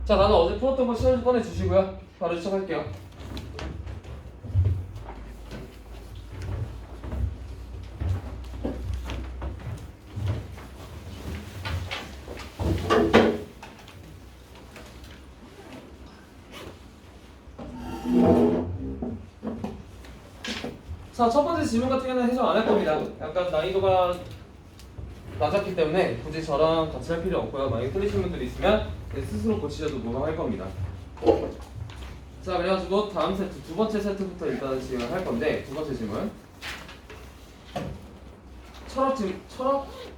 자, 나는 어제 풀었던 거 시험 꺼내 주시고요. 바로 시작할게요. 자, 첫 번째 질문 같은 경우는 해석 안 할 겁니다. 약간 난이도가 낮았기 때문에 굳이 저랑 같이 할 필요 없고요. 만약에 틀리신 분들이 있으면 스스로 고치셔도 무방할 겁니다. 자, 그래가지고 다음 세트, 두 번째 세트부터 일단 진행할 건데, 두 번째 질문. 철학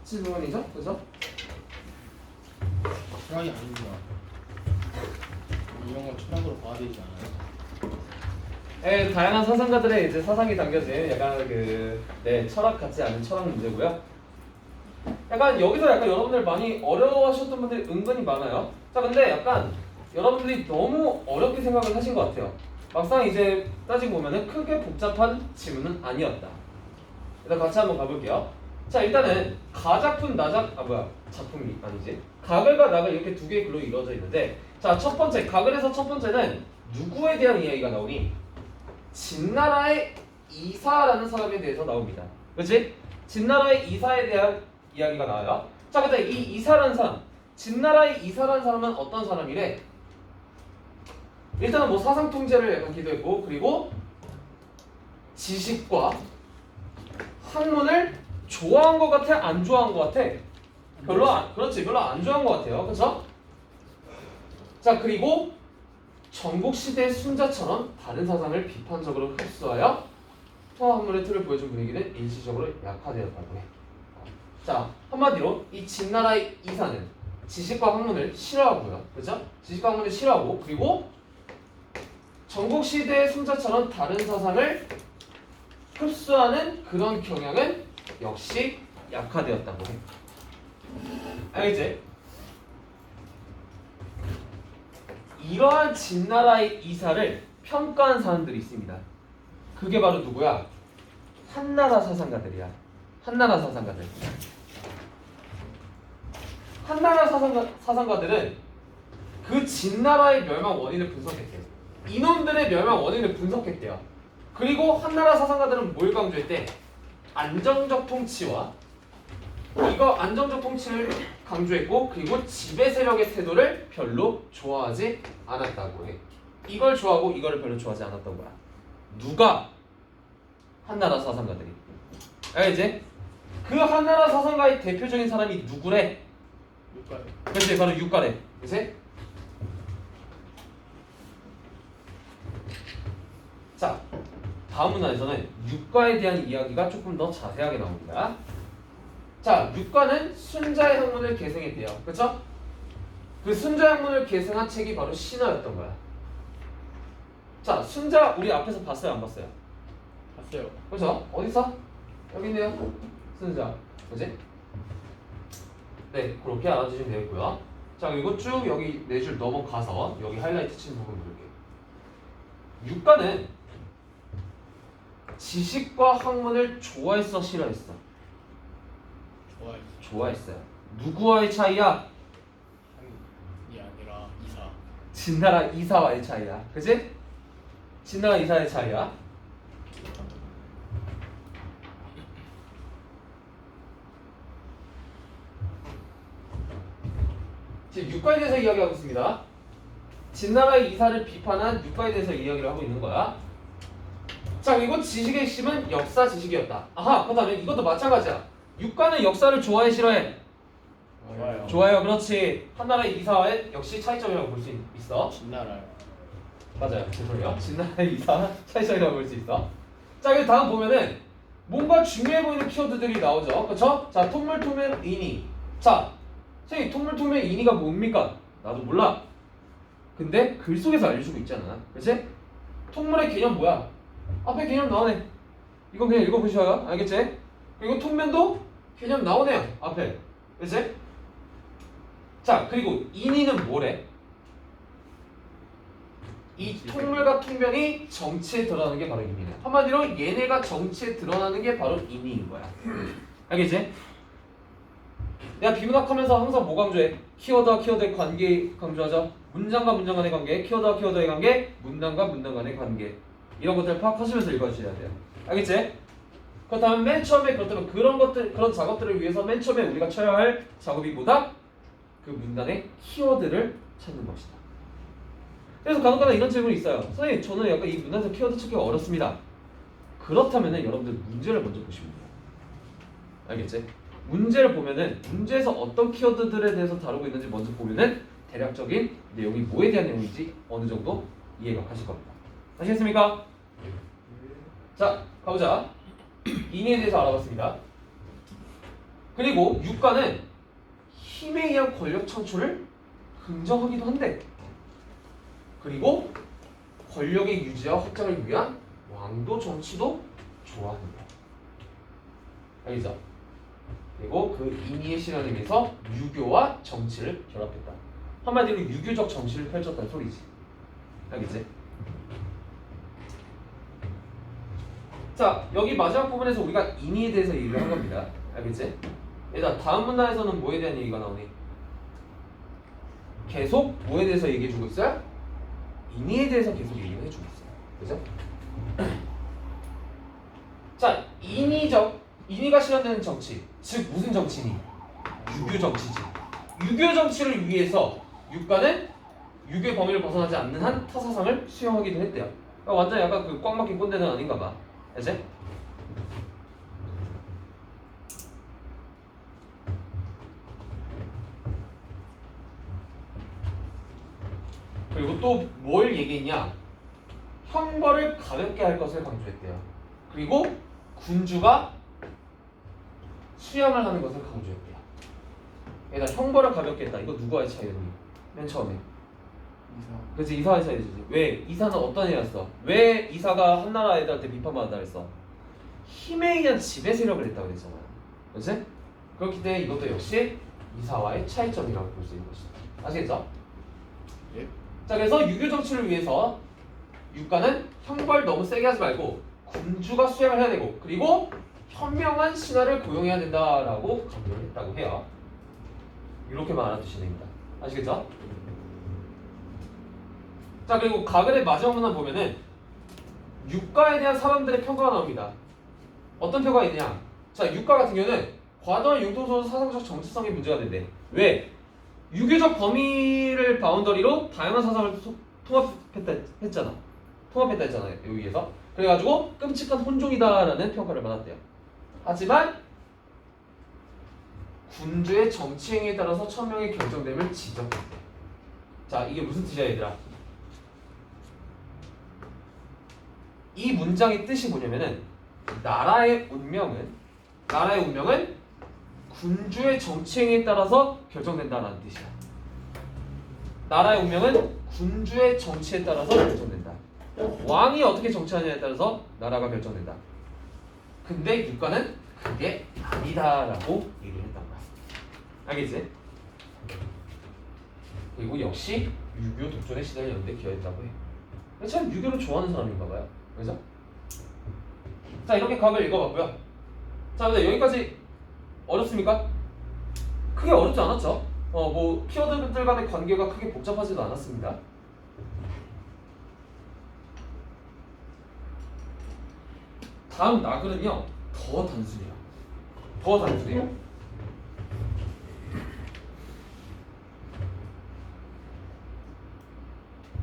질문이죠? 그죠? 철학이 아니구나. 이런 건 철학으로 봐야 되지 않아요? 네, 다양한 사상가들의 이제 사상이 담겨진 약간 철학 같지 않은 철학 문제고요. 약간 여기서 약간 여러분들 많이 어려워하셨던 분들이 은근히 많아요. 자, 근데 약간 여러분들이 너무 어렵게 생각을 하신 것 같아요. 막상 이제 따지고 보면은 크게 복잡한 질문은 아니었다. 일단 같이 한번 가볼게요. 자, 일단은 가작품, 작품이 아니지. 가글과 낙을 이렇게 두 개의 글로 이루어져 있는데, 자, 첫 번째, 가글에서 첫 번째는 누구에 대한 이야기가 나오니? 진나라의 이사라는 사람에 대해서 나옵니다. 그렇지? 진나라의 이사에 대한 이야기가 나와요. 자, 근데 이 이사라는 사람, 진나라의 이사라는 사람은 어떤 사람이래? 일단은 뭐 사상 통제를 약간 기도했고, 그리고 지식과 학문을 좋아한 것 같아? 안 좋아한 것 같아? 별로 안 좋아한 것 같아요. 그렇죠? 자, 그리고 전국시대의 순자처럼 다른 사상을 비판적으로 흡수하여 통합학문의 틀을 보여준 분위기는 일시적으로 약화되었다고 해. 자, 한마디로 이 진나라의 이사는 지식과 학문을 싫어하고요. 그렇죠? 지식과 학문을 싫어하고, 그리고 전국시대의 순자처럼 다른 사상을 흡수하는 그런 경향은 역시 약화되었다고 해. 알겠지? 이러한 진나라의 이사를 평가한 사람들이 있습니다. 그게 바로 누구야? 한나라 사상가들이야. 한나라 사상가들. 한나라 사상가들은 그 진나라의 멸망 원인을 분석했대요. 이놈들의 멸망 원인을 분석했대요. 그리고 한나라 사상가들은 뭘 강조했대? 안정적 통치와 안정적 통치를 강조했고, 그리고 지배 세력의 태도를 별로 좋아하지 않았다고 해. 이걸 좋아하고 이거를 별로 좋아하지 않았던 거야. 누가? 한나라 사상가들이. 알겠지? 그 한나라 사상가의 대표적인 사람이 누구래? 육가요. 그렇지, 바로 육가래. 그치? 자, 다음 문단에서는 육가에 대한 이야기가 조금 더 자세하게 나옵니다. 자, 육가는 순자의 학문을 계승했대요. 그쵸? 그 순자의 학문을 계승한 책이 바로 신화였던 거야. 자, 순자 우리 앞에서 봤어요, 안 봤어요? 봤어요. 그죠? 어디 있어? 여기 있네요. 순자. 그지? 네, 그렇게 알아주시면 되겠고요. 자, 그리고 쭉 여기 4줄 넘어가서 여기 하이라이트 친 부분 볼게요. 육가는 지식과 학문을 좋아했어, 싫어했어? 좋아요. 좋아했어요. 누구와의 차이야? 한이 아니라 이사. 진나라 이사와의 차이야. 그치? 진나라 이사의 차이야. 지금 육가에 대해서 이야기하고 있습니다. 진나라의 이사를 비판한 육가에 대해서 이야기를 하고 있는 거야. 자, 그리고 지식의 핵심은 역사 지식이었다. 아하, 그 다음에 이것도 마찬가지야. 육가는 역사를 좋아해, 싫어해? 좋아요. 좋아요. 그렇지. 한나라의 이사와의 역시 차이점이라고 볼 수 있어. 진나라요. 맞아요. 죄송해요. 진나라의 이사 차이점이라고 볼 수 있어. 자, 그리고 다음 보면은 뭔가 중요해 보이는 키워드들이 나오죠. 그렇죠? 자, 통물통면 인이. 자, 선생님, 통물통면 인이가 뭡니까? 나도 몰라. 근데 글 속에서 알려주고 있잖아. 그치? 통물의 개념 뭐야? 앞에 개념 나오네. 이건 그냥 읽어보셔요. 알겠지? 그리고 통면도 개념 나오네요. 앞에. 그치? 자, 그리고 인이는 뭐래? 이 통물과 통면이 정치에 드러나는 게 바로 인이네. 한마디로 얘네가 정치에 드러나는 게 바로 인이인 거야. 알겠지? 내가 비문학하면서 항상 뭐 강조해? 키워드와 키워드의 관계 강조하죠. 문장과 문장 간의 관계, 키워드와 키워드의 관계, 문단과 문단 간의 관계. 이런 것들을 파악하시면서 읽어주셔야 돼요. 알겠지? 그렇다면 맨 처음에 그렇다면 그런 작업들을 위해서 맨 처음에 우리가 쳐야 할 작업이 뭐다? 그 문단의 키워드를 찾는 것이다. 그래서 간혹가다 이런 질문이 있어요. 선생님, 저는 약간 이 문단에서 키워드 찾기가 어렵습니다. 그렇다면은 여러분들 문제를 먼저 보시면 돼요. 알겠지? 문제를 보면은 문제에서 어떤 키워드들에 대해서 다루고 있는지 먼저 보면은 대략적인 내용이 뭐에 대한 내용인지 어느 정도 이해가 가실 겁니다. 아시겠습니까? 자, 가보자. 인의에 대해서 알아봤습니다. 그리고 유가는 힘에 의한 권력 창출을 긍정하기도 한데, 그리고 권력의 유지와 확장을 위한 왕도 정치도 좋아한다. 알겠죠? 그리고 그 인의의 실현을 위해서 유교와 정치를 결합했다. 한마디로 유교적 정치를 펼쳤다는 소리지. 알겠지? 자, 여기 마지막 부분에서 우리가 인의에 대해서 얘기를 한 겁니다. 알겠지? 일단 다음 문단에서는 뭐에 대한 얘기가 나오니? 계속 뭐에 대해서 얘기해주고 있어요? 인의에 대해서 계속 얘기를 해주고 있어요. 그죠? 자, 인의가 실현되는 정치, 즉 무슨 정치니? 유교 정치지. 유교 정치를 위해서 유가는 유교의 범위를 벗어나지 않는 한 타사상을 수용하기도 했대요. 그러니까 완전 약간 그 꽉 막힌 꼰대는 아닌가 봐. 알지? 그리고 또 뭘 얘기했냐? 형벌을 가볍게 할 것을 강조했대요. 그리고 군주가 수양을 하는 것을 강조했대요. 일단 형벌을 가볍게 했다. 이거 누구와의 차이였니? 맨 처음에. 이사. 그치, 이사와의 차이지. 왜? 이사는 어떤 애였어? 왜 이사가 한나라 애들한테 비판받았다 했어? 힘에 의한 지배 세력을 했다고 그랬잖아. 그치? 그렇기 때문에 이것도 역시 이사와의 차이점이라고 볼 수 있는 것이다. 아시겠죠? 예. 자, 그래서 유교 정치를 위해서 유가는 형벌 너무 세게 하지 말고 군주가 수행을 해야 되고, 그리고 현명한 신하를 고용해야 된다라고 강조를 했다고 해요. 이렇게만 알아두시면 됩니다. 아시겠죠? 자, 그리고 가글의 마지막 문단 보면은 유가에 대한 사람들의 평가가 나옵니다. 어떤 평가가 있냐? 자, 유가 같은 경우는 과도한 융통성 사상적 정치성이 문제가 된대. 왜? 유교적 범위를 바운더리로 다양한 사상을 통합했다 했잖아. 통합했다 했잖아요. 여기에서. 그래가지고 끔찍한 혼종이다라는 평가를 받았대요. 하지만 군주의 정치 행위에 따라서 천명의 결정됨을 지적했대. 자, 이게 무슨 뜻이야, 얘들아? 이 문장의 뜻이 뭐냐면은 나라의 운명은 군주의 정치 행위에 따라서 결정된다라는 뜻이야. 나라의 운명은 군주의 정치에 따라서 결정된다. 왕이 어떻게 정치하느냐에 따라서 나라가 결정된다. 근데 유가는 그게 아니다라고 얘기를 했단 말이야. 알겠지? 그리고 역시 유교 독존의 시대를 연대 기여했다고 해. 참 유교를 좋아하는 사람인가 봐요. 그죠? 자, 이렇게 각을 읽어봤고요. 자, 근데 여기까지 어렵습니까? 크게 어렵지 않았죠? 뭐 키워드들 간의 관계가 크게 복잡하지도 않았습니다. 다음 나글은요 더 단순해요. 더 단순해요.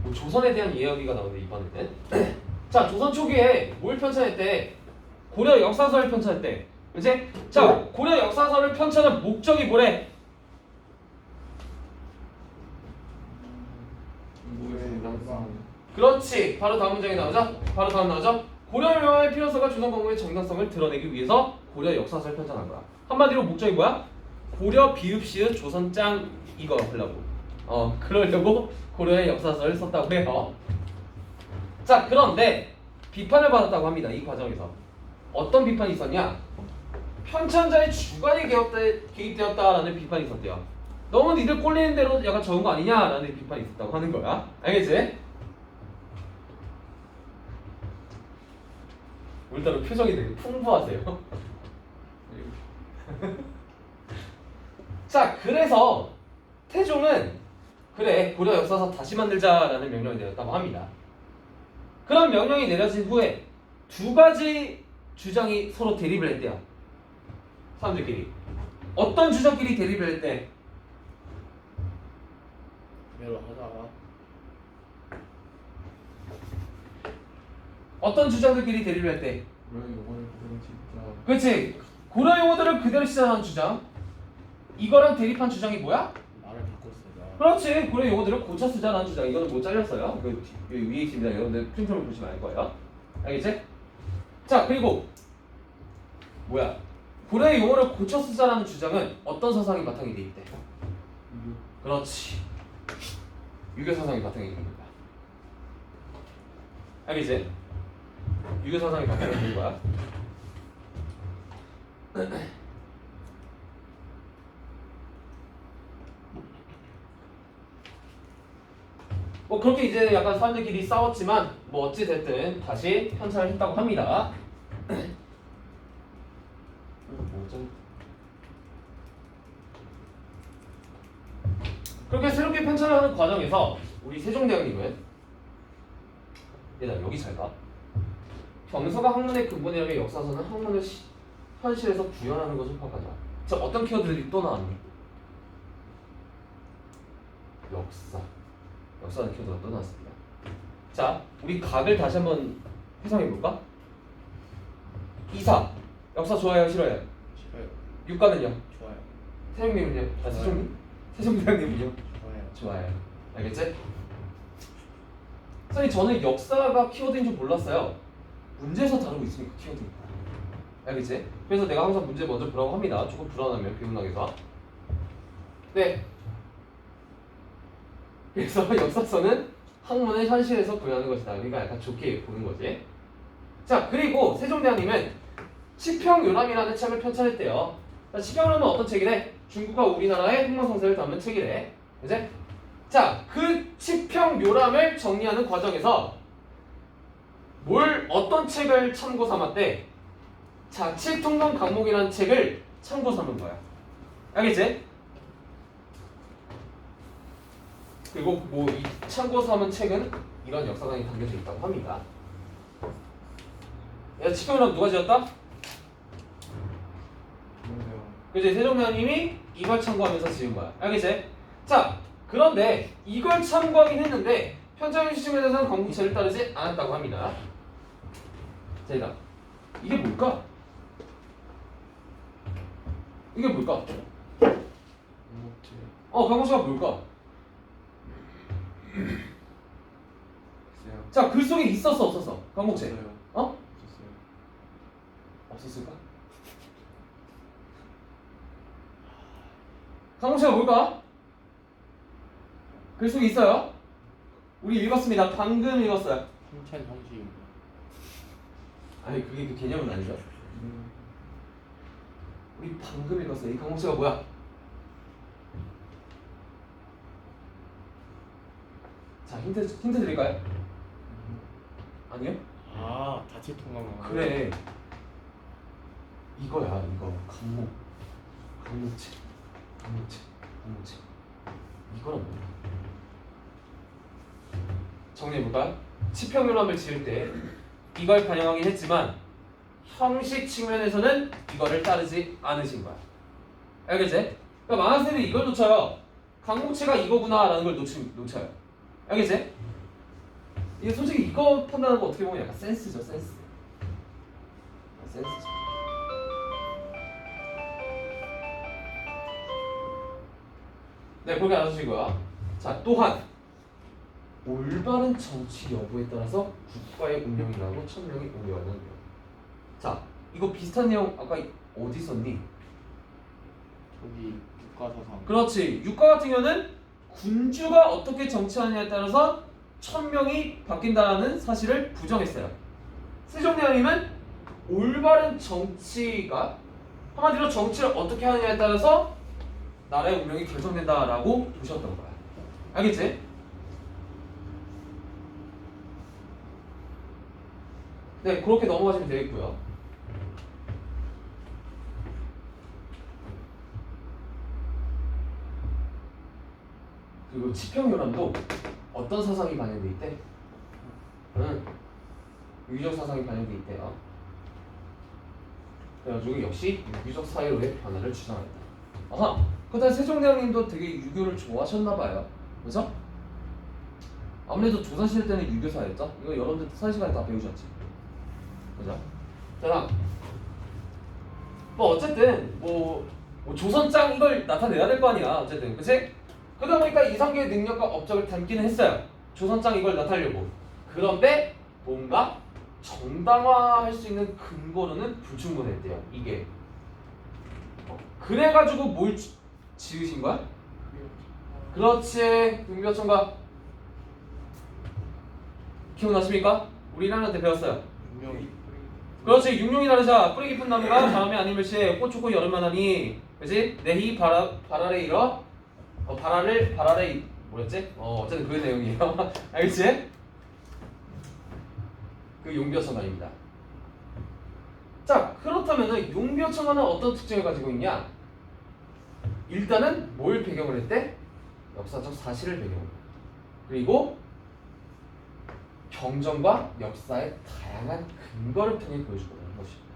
뭐 조선에 대한 이야기가 나오는데 이번에는 자, 조선 초기에 뭘 편찬했대? 고려 역사서를 편찬했대. 그치? 자, 고려 역사서를 편찬한 목적이 뭐래? 그렇지. 바로 다음 문장이 나오죠? 바로 다음 나오죠? 고려 명화의 필요성과 조선 공부의 정당성을 드러내기 위해서 고려 역사서를 편찬한 거야. 한마디로 목적이 뭐야? 고려 비읍시읒 조선짱 이거 하려고. 그러려고 고려의 역사서를 썼다고 해요. 자, 그런데 비판을 받았다고 합니다. 이 과정에서. 어떤 비판이 있었냐? 편찬자의 주관이 개입되었다라는 비판이 있었대요. 너무 니들 꼴리는 대로 약간 적은 거 아니냐라는 비판이 있었다고 하는 거야. 알겠지? 오늘따라 표정이 되게 풍부하세요. 자, 그래서 태종은 그래 고려 역사서 다시 만들자라는 명령이 내렸다고 합니다. 그런 명령이 내려진 후에 두 가지 주장이 서로 대립을 했대요. 사람들끼리. 어떤 주장끼리 대립을 했대? 그대로 하자. 어떤 주장들끼리 대립을 했대? 그래 이번에 그대로 진짜. 그렇지. 고려 용어들을 그대로 시전하는 주장. 이거랑 대립한 주장이 뭐야? 말을 바꿔 쓰자. 그렇지. 고려 용어들을 고쳐 쓰자는 주장. 이거는 못 잘렸어요. 여기 위에 있습니다. 여러분들 프린트를 보시면 알 거예요. 알겠지? 자, 그리고 뭐야? 고려 용어를 고쳐 쓰자라는 주장은 어떤 사상이 바탕이 돼 있대? 그렇지. 유교 사상이 바탕이 있는 거야. 알겠지? 유교 사상이 바탕이 있는 거야. 뭐 그렇게 이제 약간 사람들끼리 싸웠지만 뭐 어찌 됐든 다시 편찬을 했다고 합니다. 뭐죠? 그렇게 새롭게 편찬을 하는 과정에서 우리 세종대왕님은 얘들아 여기 잘 봐. 경서가 학문의 근본이라면 역사서는 학문을 현실에서 구현하는 것을 파악하자. 자, 어떤 키워드들이 또 나왔니? 역사라는 키워드가 또 나왔습니다. 자, 우리 각을 다시 한번 해석해 볼까? 이사 역사 좋아해요 싫어해요? 싫어요. 육가는요? 좋아요. 세종님은요? 아 세종님? 세종대왕님은요? 좋아요. 좋아요. 알겠지? 선생님 저는 역사가 키워드인 줄 몰랐어요. 문제에서 다루고 있으니까 키워드니까. 알겠지? 그래서 내가 항상 문제 먼저 보라고 합니다. 조금 불안하면 비문학에서. 네. 그래서 역사서는 학문을 현실에서 구현하는 것이다. 그러니까 약간 좋게 보는 거지. 자, 그리고 세종대왕님은 치평요람이라는 책을 편찬했대요. 치평요람은 어떤 책이래? 중국과 우리나라의 흥망성쇠를 담은 책이래. 그지? 자, 그 치평요람을 정리하는 과정에서 어떤 책을 참고 삼았대? 자치통론 강목이라는 책을 참고 삼은 거야. 알겠지? 그리고 뭐 이 참고 삼은 책은 이런 역사관이 담겨져 있다고 합니다. 야, 치평요람 누가 지었다? 그지? 세종대왕님이 이걸 참고하면서 지은 거야. 알겠지? 자, 그런데 이걸 참고하긴 했는데 편찬의 시점에 대해서는 건국체를 따르지 않았다고 합니다. 자, 일단 이게 뭘까? 이게 뭘까? 건국체가 뭘까? 자, 글 속에 있었어 없었어? 건국체. 어? 없었을까? 건국체가 뭘까? 글 속에 있어요? 우리 읽었습니다. 방금 읽었어요. 힘찬 형식. 아니 그게 그 개념은 아니죠. 우리 방금 읽었어요. 이 건국체가 뭐야? 자, 힌트 드릴까요? 아니요? 아 자치 통합. 그래. 이거야 이거 강목체 이거란 뭐야? 정리해볼까요? 치평요람을 지을 때 이걸 반영하긴 했지만 형식 측면에서는 이거를 따르지 않으신 거야. 알겠지? 그러니까 많은 학생들이 이걸 놓쳐요. 강목체가 이거구나 라는 걸 놓쳐요. 알겠지? 이게 솔직히 이거 판단하는 거 어떻게 보면 약간 센스죠. 센스죠. 네, 그렇게 알아주시고요. 자, 또한 올바른 정치 여부에 따라서 국가의 운영이라고 천명이 오해하는 거예요. 자, 이거 비슷한 내용 아까 어디 썼니? 저기 국가사상. 그렇지. 육가 같은 경우는 군주가 어떻게 정치하느냐에 따라서 천명이 바뀐다는 사실을 부정했어요. 세종대왕님은 올바른 정치가 한마디로 정치를 어떻게 하느냐에 따라서 나라의 운명이 결정된다라고 보셨던 거야. 알겠지? 네, 그렇게 넘어가시면 되겠고요. 그리고 치평요람도 어떤 사상이 반영돼 있대? 유기적 사상이 반영돼 있대요. 그래가지고 역시 유기적 사회로의 변화를 주장했다. 아하, 그렇다면 세종대왕님도 되게 유교를 좋아하셨나봐요. 그죠? 아무래도 조선시대 때는 유교사였죠? 이거 여러분들 사회 시간에 다 배우셨지. 그죠? 자, 뭐 어쨌든 뭐 조선짱 이걸 나타내야 될 거 아니야. 어쨌든 그치? 그러다 보니까 이성계의 능력과 업적을 담기는 했어요. 조선짱 이걸 나타내려고. 그런데 뭔가 정당화할 수 있는 근거로는 불충분했대요. 이게. 그래가지고 뭘 지으신 거야? 그렇지. 용비어천가 기억나십니까? 우리 1학년 때 배웠어요. 분명히 그렇지. 육룡이라는 자 뿌리 깊은 나무가 바람에 안 일멸시에 꽃 좋고 여름만 하니 그렇지? 내희 발아래 일어 발아래 뭐였지? 어쨌든 그 내용이에요. 알겠지? 그 용비어천가입니다. 자, 그렇다면은 용비어천가는 어떤 특징을 가지고 있냐? 일단은 뭘 배경을 했대? 역사적 사실을 배경으로. 그리고 경전과 역사의 다양한 근거를 통해 보여주거든 것입니다.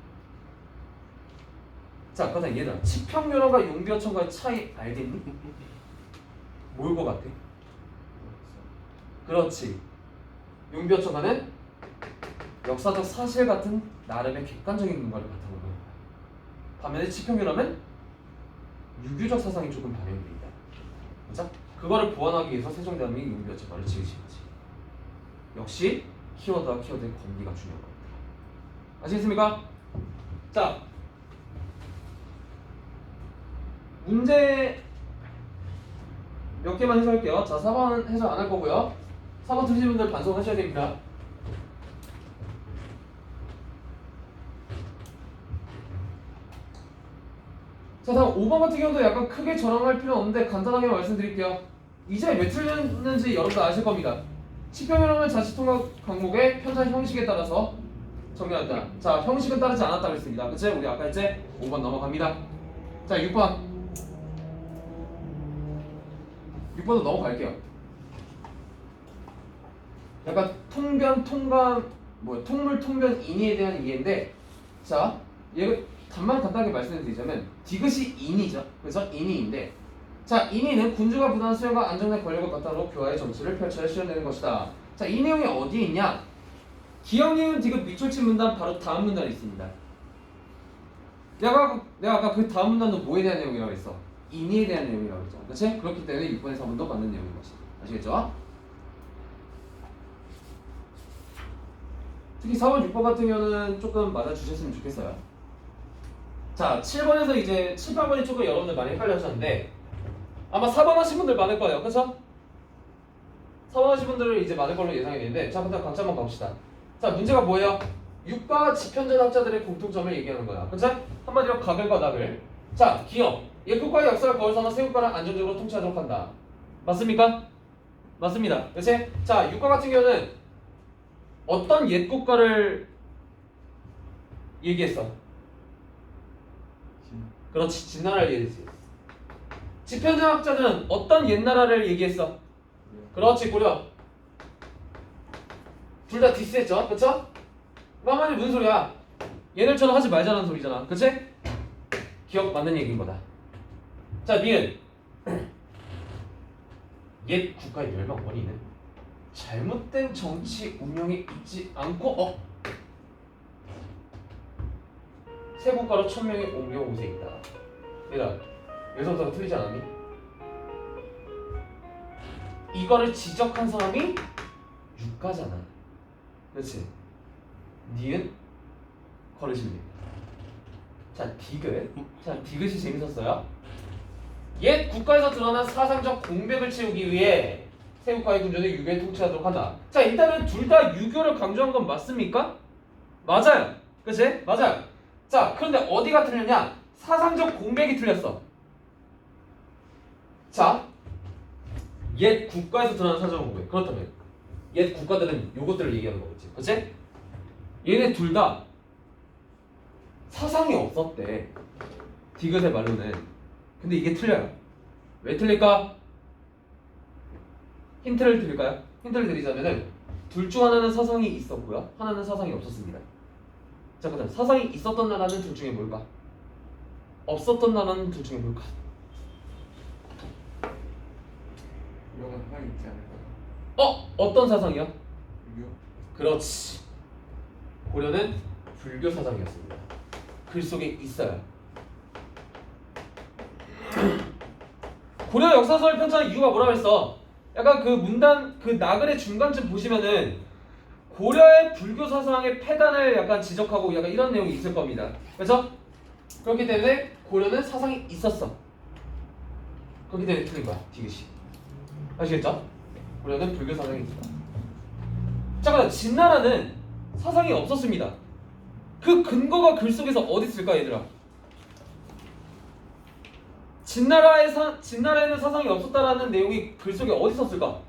자, 그렇다면 얘들아, 치평요람과 용비어천가의 차이 알겠니? 뭘 것 같아? 그렇지. 용비어천가는 역사적 사실 같은 나름의 객관적인 근거를 바탕으로 합니다. 반면에 치평요람은 유교적 사상이 조금 반영돼 있다. 그렇죠? 그거를 보완하기 위해서 세종대왕님이 용비어천가를 지으신 거지. 역시 키워드와 키워드의 관계가 중요한 겁니다. 아시겠습니까? 자, 문제 몇 개만 해설할게요. 자, 4번 해설 안 할 거고요. 4번 틀리신 분들 반성하셔야 됩니다. 자, 다음 5번 같은 경우도 약간 크게 저랑할 필요는 없는데 간단하게 말씀드릴게요. 이제 왜 틀렸는지 여러분들 아실 겁니다. 치평요람은 자치통합 강목의 편찬 형식에 따라서 정리한다. 자, 형식은 따르지 않았다고 했습니다. 그치? 우리 아까 이제 5번 넘어갑니다. 자, 6번 6번도 넘어갈게요. 약간 통변, 통감, 통물, 통변, 인의에 대한 이해인데, 자, 얘가 단만 간단하게 말씀드리자면 디귿이 인이죠. 그래서 인이인데, 자, 인이는 군주가 부당한 수행과 안정된 권력을 바탕으로 교화의 정치를 펼쳐야 실현되는 것이다. 자, 이 내용이 어디에 있냐? 기역, 니은, 디귿, 밑줄치 문단 바로 다음 문단에 있습니다. 내가 아까 그 다음 문단도 뭐에 대한 내용이라고 했어? 인의에 대한 내용이라고 했죠. 그렇지? 그렇기 때문에 6번에서 4번도 맞는 내용인 것이다. 아시겠죠? 특히 4번, 6번 같은 경우는 조금 맞아주셨으면 좋겠어요. 자, 7번에서 이제 7, 8번이 조금 여러분들 많이 헷갈려 하셨는데 아마 4번 하신 분들 많을 거예요. 그쵸? 4번 하신 분들은 이제 많을 걸로 예상이 되는데, 자, 일단 각자 한번 가봅시다. 자, 문제가 뭐예요? 육과 지편전 학자들의 공통점을 얘기하는 거야. 그치? 한마디로 각을과 낙을. 자, 기억. 옛국가의 역사를 거울삼아 새국가를 안정적으로 통치하도록 한다. 맞습니까? 맞습니다. 그치? 자, 육과 같은 경우는 어떤 옛국가를 얘기했어? 그렇지, 진나라를 얘기했지. 지편전 학자는 어떤 옛나라를 얘기했어? 그렇지, 고려. 둘 다 디스했죠, 그쵸? 한마디 무슨 소리야? 얘들처럼 하지 말자는 소리잖아, 그치? 기억 맞는 얘기인 거다. 자, 니은. 옛 국가의 멸망 원인은 잘못된 정치 운영이 있지 않고 새 국가로 천명이 옮겨온 곳에 있다. 얘들아, 여기서부터 틀리지 않았니? 이거를 지적한 사람이 육가잖아. 그렇지? 니은 거르십니다. 자, 디귿. 자, 디귿이 재밌었어요. 옛 국가에서 드러난 사상적 공백을 채우기 위해 새 국가의 군주는 유교에 통치하도록 한다. 자, 일단은 둘 다 유교를 강조한 건 맞습니까? 맞아요. 그치? 맞아요. 자, 그런데 어디가 틀렸냐? 사상적 공백이 틀렸어. 자, 옛 국가에서 드러난 사상적 공백. 그렇다면 옛 국가들은 요것들을 얘기하는 거겠지. 그치? 얘네 둘 다 사상이 없었대. 디귿의 말로는. 근데 이게 틀려요. 왜 틀릴까? 힌트를 드릴까요? 힌트를 드리자면은 둘 중 하나는 사상이 있었고요. 하나는 사상이 없었습니다. 자, 그다음 사상이 있었던 나라는 둘 중에 뭘까? 없었던 나라는 둘 중에 뭘까? 이거는 하나 있지 않을까요? 어떤 사상이요? 유교? 그렇지. 고려는 불교 사상이었습니다. 글 속에 있어요. 고려 역사서를 편찬한 이유가 뭐라고 했어? 약간 그 문단 그 나글의 중간쯤 보시면은 고려의 불교 사상의 폐단을 약간 지적하고 약간 이런 내용이 있을 겁니다. 그렇죠? 그렇기 때문에 고려는 사상이 있었어. 그렇기 때문에 틀린 거야. 디귿이. 아시겠죠? 고려는 불교 사상이 있다. 잠깐, 진나라는 사상이 없었습니다. 그 근거가 글 속에서 어디 있을까, 얘들아? 진나라에는 사상이 없었다라는 내용이 글 속에 어디 있었을까?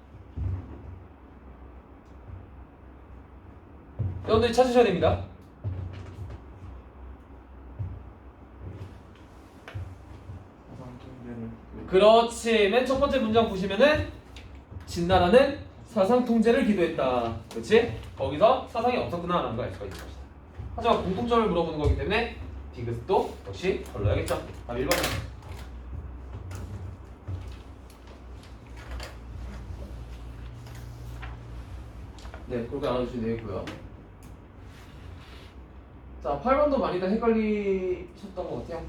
여러분들이 찾으셔야 됩니다. 사상 통제를 그렇지. 맨 첫 번째 문장 보시면은 진나라는 사상 통제를 기도했다. 그렇지? 거기서 사상이 없었구나라는 걸 알 수가 있는 것이다. 하지만 공통점을 물어보는 거기 때문에 디귿도 역시 걸러야겠죠. 다음 1번. 네, 그렇게 알아주시면 되겠고요. 자, 8번도 많이들 헷갈리셨던 것 같아요.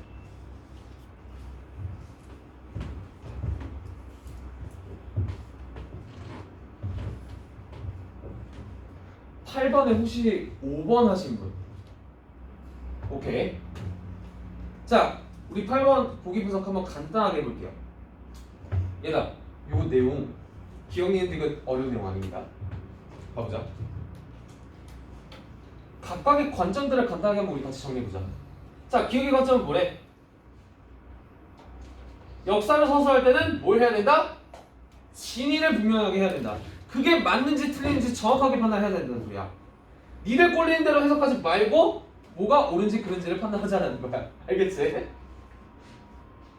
팔 8번에 혹시 5번 하신 분? 오케이. 자, 우리 8번 보기 분석 한번 간단하게 해볼게요. 얘들아, 요 내용 기억니은 디귿 어려운 내용 아닙니다. 봐보자. 각각의 관점들을 간단하게 한번 우리 같이 정리해보자. 자, 기억의 관점은 뭐래? 역사를 서술할 때는 뭘 해야 된다? 진위를 분명하게 해야 된다. 그게 맞는지 틀린지 정확하게 판단해야 된다는 소리야. 니를 꼴리는 대로 해석하지 말고 뭐가 옳은지 그른지를 판단하자는 거야. 알겠지?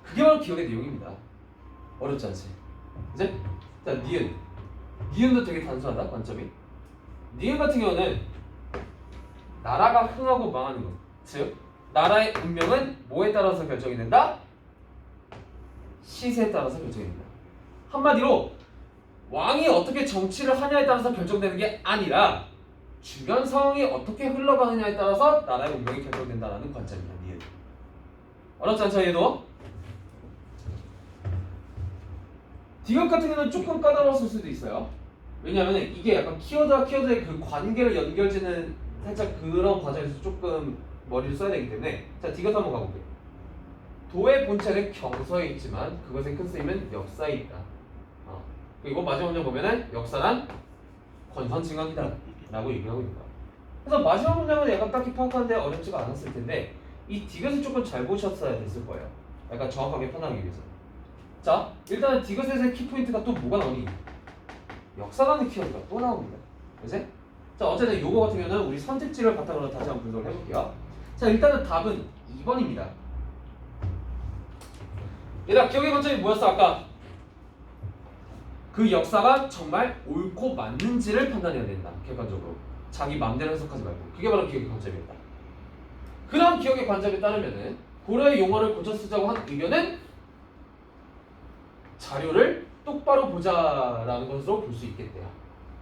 그게 바로 기억의 내용입니다. 어렵지 않지? 이제 자, 니은. 니은도 되게 단순하다, 관점이. 니은 같은 경우는 나라가 흥하고 망하는 것. 즉, 나라의 운명은 뭐에 따라서 결정이 된다? 시세에 따라서 결정이 된다. 한마디로 왕이 어떻게 정치를 하냐에 따라서 결정되는 게 아니라 주변 상황이 어떻게 흘러가느냐에 따라서 나라의 운명이 결정된다는 관점이다. 니은. 어렵지 않죠, 얘도? 디귿 같은 경우는 조금 까다로웠을 수도 있어요. 왜냐하면 이게 약간 키워드와 키워드의 그 관계를 연결짓는 살짝 그런 과정에서 조금 머리를 써야 되기 때문에 자, 디귿 한번 가볼게요. 도의 본체는 경서에 있지만 그것의 큰 쓰임은 역사에 있다. 그리고 마지막 문장 보면은 역사란 권선징악이다 라고 얘기하고 있다. 그래서 마지막 문장은 약간 딱히 파악하는데 어렵지가 않았을 텐데 이 디귿을 조금 잘 보셨어야 됐을 거예요. 약간 정확하게 판단하기 위해서. 자, 일단은 디귿에서의 키포인트가 또 뭐가 나오니? 역사라는 키워드가 또 나옵니다. 그치? 자, 어쨌든 요거 같은 경우는 우리 선택지를 바탕으로 다시 한번 분석을 해볼게요. 자, 일단은 답은 2번입니다. 얘들아, 기억의 관점이 뭐였어 아까? 그 역사가 정말 옳고 맞는지를 판단해야 된다. 객관적으로. 자기 마음대로 해석하지 말고. 그게 바로 기억의 관점이었다. 그런 기억의 관점에 따르면은 고려의 용어를 고쳐 쓰자고 한 의견은 자료를 똑바로 보자라는 것으로 볼 수 있겠대요.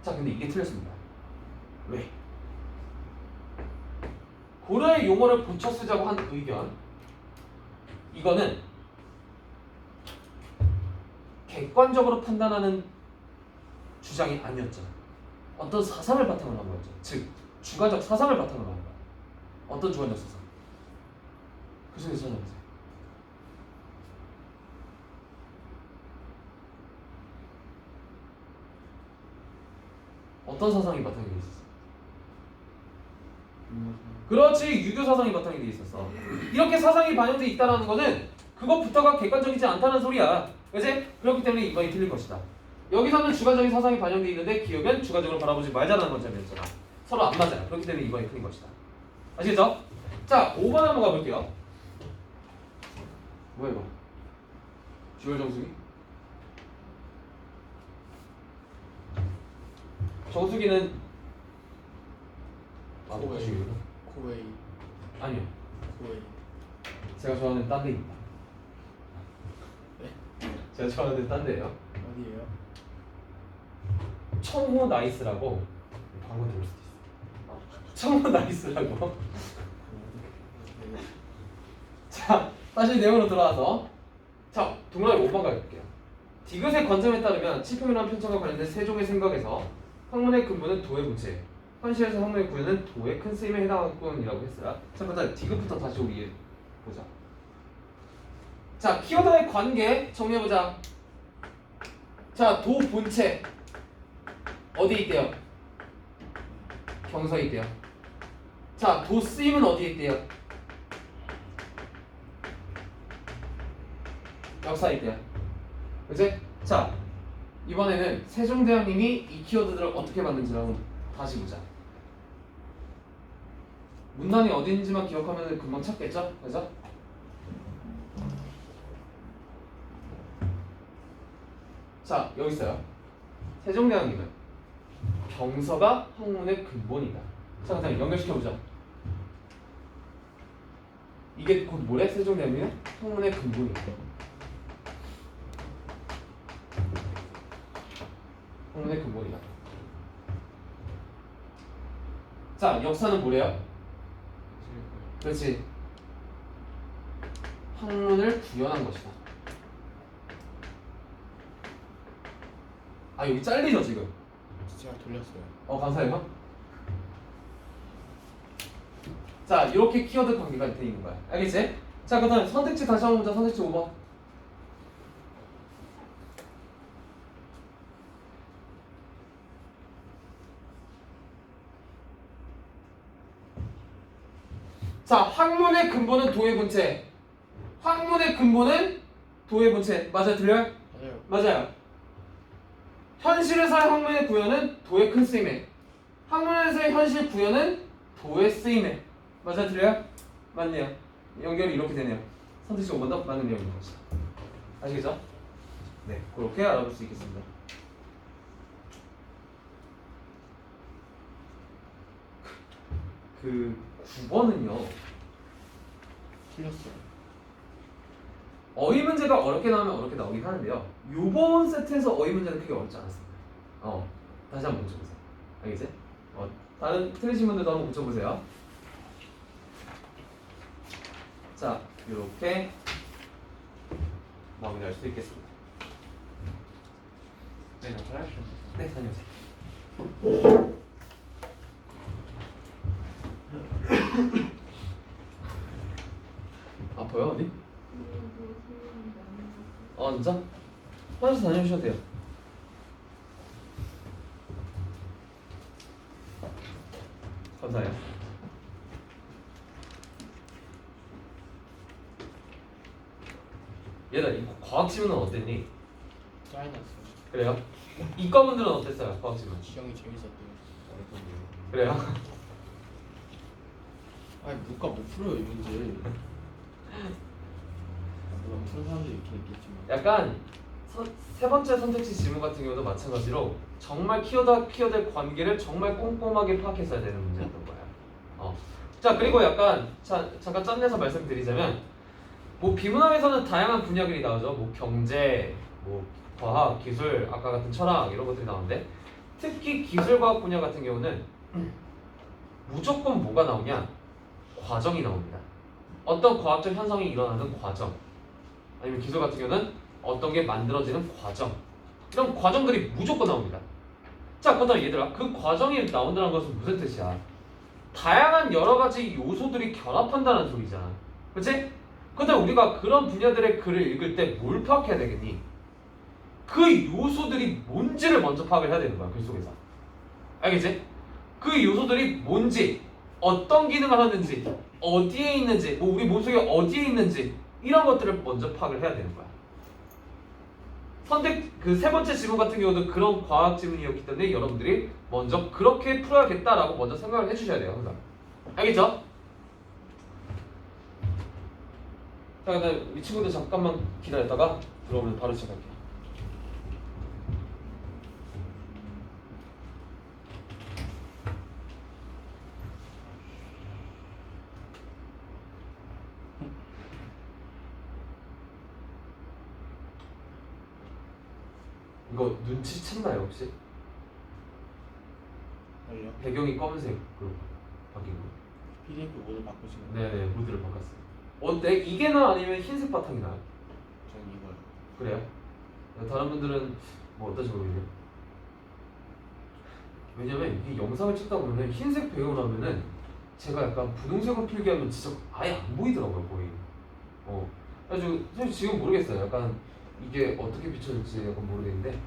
자, 근데 이게 틀렸습니다. 왜? 고려의 용어를 고쳐 쓰자고 한 의견, 이거는 객관적으로 판단하는 주장이 아니었죠. 어떤 사상을 바탕으로 한 거였죠. 즉, 주관적 사상을 바탕으로 한 거야. 어떤 주관적 사상? 그 중에서 찾아보세요. 어떤 사상이 바탕이 돼 있었어? 그렇지, 유교 사상이 바탕이 돼 있었어. 이렇게 사상이 반영돼 있다는 거는 그것부터가 객관적이지 않다는 소리야. 그치? 그렇기 때문에 이번이 틀릴 것이다. 여기서는 주관적인 사상이 반영돼 있는데 기억은 주관적으로 바라보지 말자는 관점이었잖아. 서로 안 맞아요. 그렇기 때문에 이번이 틀린 것이다. 아시겠죠? 자, 5번 한번 가볼게요. 뭐야 이거? 듀얼 정수기? 정수기는 코웨이. 코웨이. 아니요. 코웨이. 제가 좋아하는 딴 데입니다. 제가 좋아하는 딴 데예요. 어디예요? 청호 나이스라고 광고 들을 수도 있어. 청호 나이스라고. 자, 다시 내용으로 돌아와서 자, 동그라미 5번 가볼게요. 디귿의 관점에 따르면 치평이라는 편차가 관련된 세종의 생각에서 학문의 근본은 도의 문제, 현실에서 학문의 구현은 도의 큰 쓰임에 해당하군이라고 했어요. 자, 그다음 디귿부터 다시 우리 보자. 자, 키워드의 관계 정리해보자. 자, 도 본체 어디 있대요? 경서에 있대요. 자, 도 쓰임은 어디에 있대요? 역사에 있대요. 그치? 자, 이번에는 세종대왕님이 이 키워드들을 어떻게 만든지를 한번 다시 보자. 문단이 어딘지만 기억하면 금방 찾겠죠? 그죠? 자, 여기 있어요. 세종대왕님은 경서가 학문의 근본이다. 자, 그다음 연결시켜보자. 이게 곧 뭐래? 세종대왕님은 학문의 근본이다. 학문의 근본이다. 자, 역사는 뭐래요? 그렇지. 학문을 구현한 것이다. 아, 여기 잘리죠 지금? 제가 돌렸어요. 감사해요. 자, 이렇게 키워드 관계가 돼 있는 거야. 알겠지? 자, 그다음 선택지 다시 한번 보자. 선택지 5번. 자, 학문의 근본은 도의 본체. 학문의 근본은 도의 본체. 맞아요? 들려요? 맞아요. 맞아요. 현실에서의 학문의 구현은 도의 큰 쓰임에, 학문에서의 현실 구현은 도의 쓰임에. 맞아요? 들려요? 맞네요. 연결이 이렇게 되네요. 선택지 5번도 맞는 내용인 것이다. 아시겠죠? 네, 그렇게 알아볼 수 있겠습니다. 그 9번은요. 틀렸어요. 어휘 문제가 어렵게 나오면 어렵게 나오긴 하는데요. 요번 세트에서 어휘 문제는 크게 어렵지 않았습니다. 다시 한번 고쳐보세요. 알겠지? 다른 틀리신 분들도 한번 고쳐보세요. 자, 이렇게 마무리할 수 있겠습니다. 네, 잘하셨어요. 네, 다녀오세요. 아파요, 어디? 진짜? 화장실 다녀오셔도 돼요. 감사해요. 얘들아, 이 과학 지문은 어땠니? 짜증났어요. 그래요? 이과분들은 어땠어요? 과학 지문? 시험이 재밌었대요. 어렵던데요. 그래요? 아니 문과 못 풀어요 이 문제. 물론 푸는 사람도 있긴 있겠지만. 약간 세 번째 선택지 지문 같은 경우도 마찬가지로 정말 키워드의 관계를 정말 꼼꼼하게 파악했어야 되는 문제였던 거예요. 자, 그리고 약간 잠깐 짠내서 말씀드리자면 뭐 비문학에서는 다양한 분야들이 나오죠. 뭐 경제, 뭐 과학, 기술, 아까 같은 철학 이런 것들이 나오는데 특히 기술과학 분야 같은 경우는 무조건 뭐가 나오냐? 과정이 나옵니다. 어떤 과학적 현상이 일어나는 과정, 아니면 기술 같은 경우는 어떤 게 만들어지는 과정, 이런 과정들이 무조건 나옵니다. 자, 그다음 얘들아, 그 과정이 나온다는 것은 무슨 뜻이야? 다양한 여러 가지 요소들이 결합한다는 소리잖아. 그렇지? 근데 우리가 그런 분야들의 글을 읽을 때 뭘 파악해야 되겠니? 그 요소들이 뭔지를 먼저 파악을 해야 되는 거야, 글 속에서. 알겠지? 그 요소들이 뭔지, 어떤 기능을 하는지, 어디에 있는지, 뭐 우리 몸속에 어디에 있는지 이런 것들을 먼저 파악을 해야 되는 거야. 그 세 번째 지문 같은 경우도 그런 과학 지문이었기 때문에 여러분들이 먼저 그렇게 풀어야겠다라고 먼저 생각을 해주셔야 돼요, 항상. 알겠죠? 자, 근데 이 친구들 잠깐만 기다렸다가 들어오면 바로 시작할게요. 이거 눈치챘나요 혹시? 걸려? 배경이 검은색으로 바뀐 거. 피딩크 모드 바꾸신 거? 네네, 무드를 바꿨어요. 어때? 이게 나 아니면 흰색 바탕이 나요? 전 이거요. 그래요? 다른 분들은 뭐 어떤지 모르겠네요. 왜냐면 이 영상을 찍다 보면은 흰색 배경을 하면은 제가 약간 분홍색으로 필기하면 진짜 아예 안 보이더라고요 거의. 그래가지고 사실 지금 모르겠어요. 약간 이게 어떻게 비춰질지 약간 모르겠는데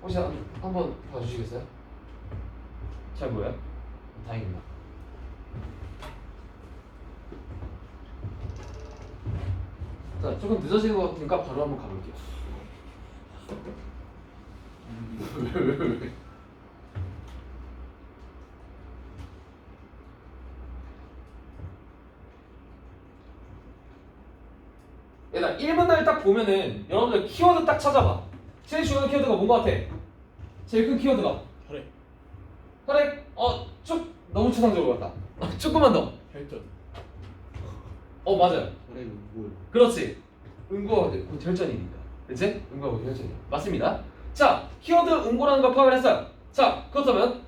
혹시 한번 봐주시겠어요? 잘 보여요? 다행입니다. 자, 조금 늦어지는 것 같으니까 바로 한번 가볼게요. 왜? 얘들아, 1문단을 딱 보면은 여러분들 키워드 딱 찾아봐. 제일 중요한 키워드가 뭔 것 같아? 제일 큰 키워드가 혈액. 혈액? 쭉 너무 추상적으로 갔다. 조금만 더. 혈전. 맞아요. 혈액 물. 그렇지. 응고가 곧 혈전이니까. 그치? 응고가 곧 혈전이야. 맞습니다. 자, 키워드 응고라는 걸 파악을 했어요. 자, 그렇다면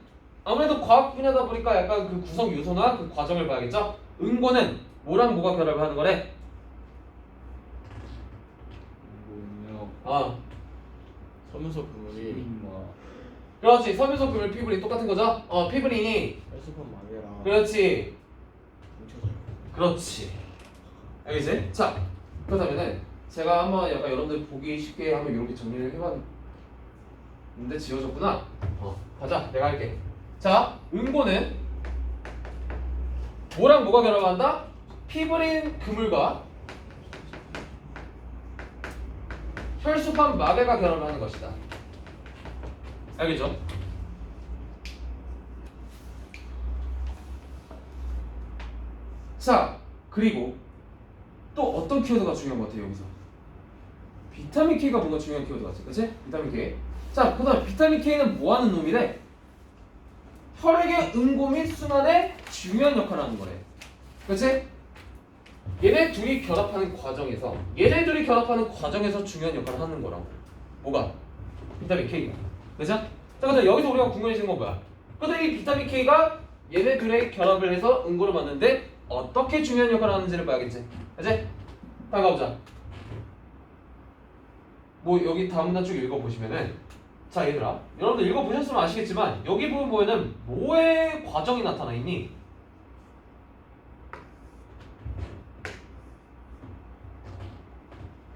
아무래도 과학 분야다 보니까 약간 그 구성 요소나 그 과정을 봐야겠죠? 응고는 뭐랑 뭐가 결합을 하는 거래? 뭐냐? 섬유소 그물이 뭐 그렇지. 섬유소 금을 피브린 똑같은 거죠? 피브린이 혈수판 마개랑 그렇지. 뭉쳐져요. 그렇지. 알겠지? 자, 그렇다면은 제가 한번 약간 여러분들 보기 쉽게 한번 이렇게 정리를 해봤는데 지워졌구나. 가자. 내가 할게. 자, 응고는 뭐랑 뭐가 결합한다? 피브린 그물과 혈수판 마개가 결합하는 것이다. 알겠죠? 자, 그리고 또 어떤 키워드가 중요한 것 같아요 여기서? 비타민 K가 뭔가 중요한 키워드 같아, 그치? 비타민 K. 자, 그다음 비타민 K는 뭐 하는 놈이래? 혈액의 응고 및 순환에 중요한 역할을 하는 거래. 그치? 얘네 둘이 결합하는 과정에서 중요한 역할을 하는 거라고. 뭐가? 비타민 K가. 그죠? 자, 그다음 여기서 우리가 궁금해지는 건 뭐야? 그다음 이 비타민 K가 얘네 둘의 결합을 해서 응고를 만드는데 어떻게 중요한 역할을 하는지를 봐야겠지. 그치? 다음 가보자. 뭐 여기 다음 문단 쭉 읽어보시면은, 자 얘들아, 여러분들 읽어보셨으면 아시겠지만 여기 부분 보면은 뭐의 과정이 나타나 있니?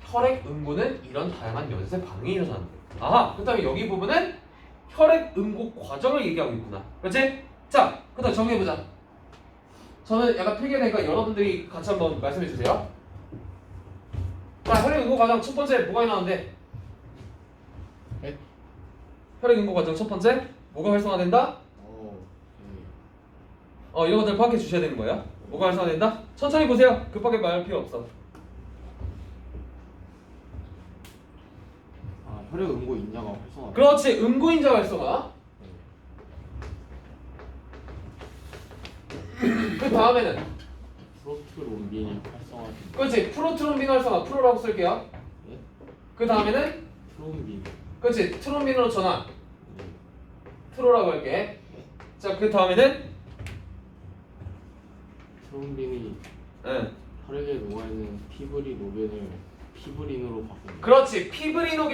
혈액 응고는 이런 다양한 연쇄 반응이 일어나는데. 아하, 그 다음에 여기 부분은 혈액 응고 과정을 얘기하고 있구나. 그렇지? 자, 그 다음 정리해보자. 저는 약간 필기하니까 여러분들이 같이 한번 말씀해주세요. 자, 혈액 응고 과정 첫 번째 뭐가 나오는데? 네? 혈액 응고 과정 첫 번째 뭐가 활성화된다? 이런 것들 파악해 주셔야 되는 거예요. 뭐가 활성화된다? 천천히 보세요. 급하게 말할 필요 없어. 혈액 응고 인자가 활성화. 그렇지, 응고인자 활성화. 그 다음에는 프로트롬빈이 활성화. 그렇지, 프로트롬빈 활성화. 프로라고 쓸게요. 네? 그 다음에는 트롬빈. 그렇지, 트롬빈으로 전환. 네. 트로라고 할게. 자, 그 다음에는 트롬빈이 응. 혈액에 녹아있는 피브리노겐을 피브린으로 바꾼다. 그렇지, 피브린으로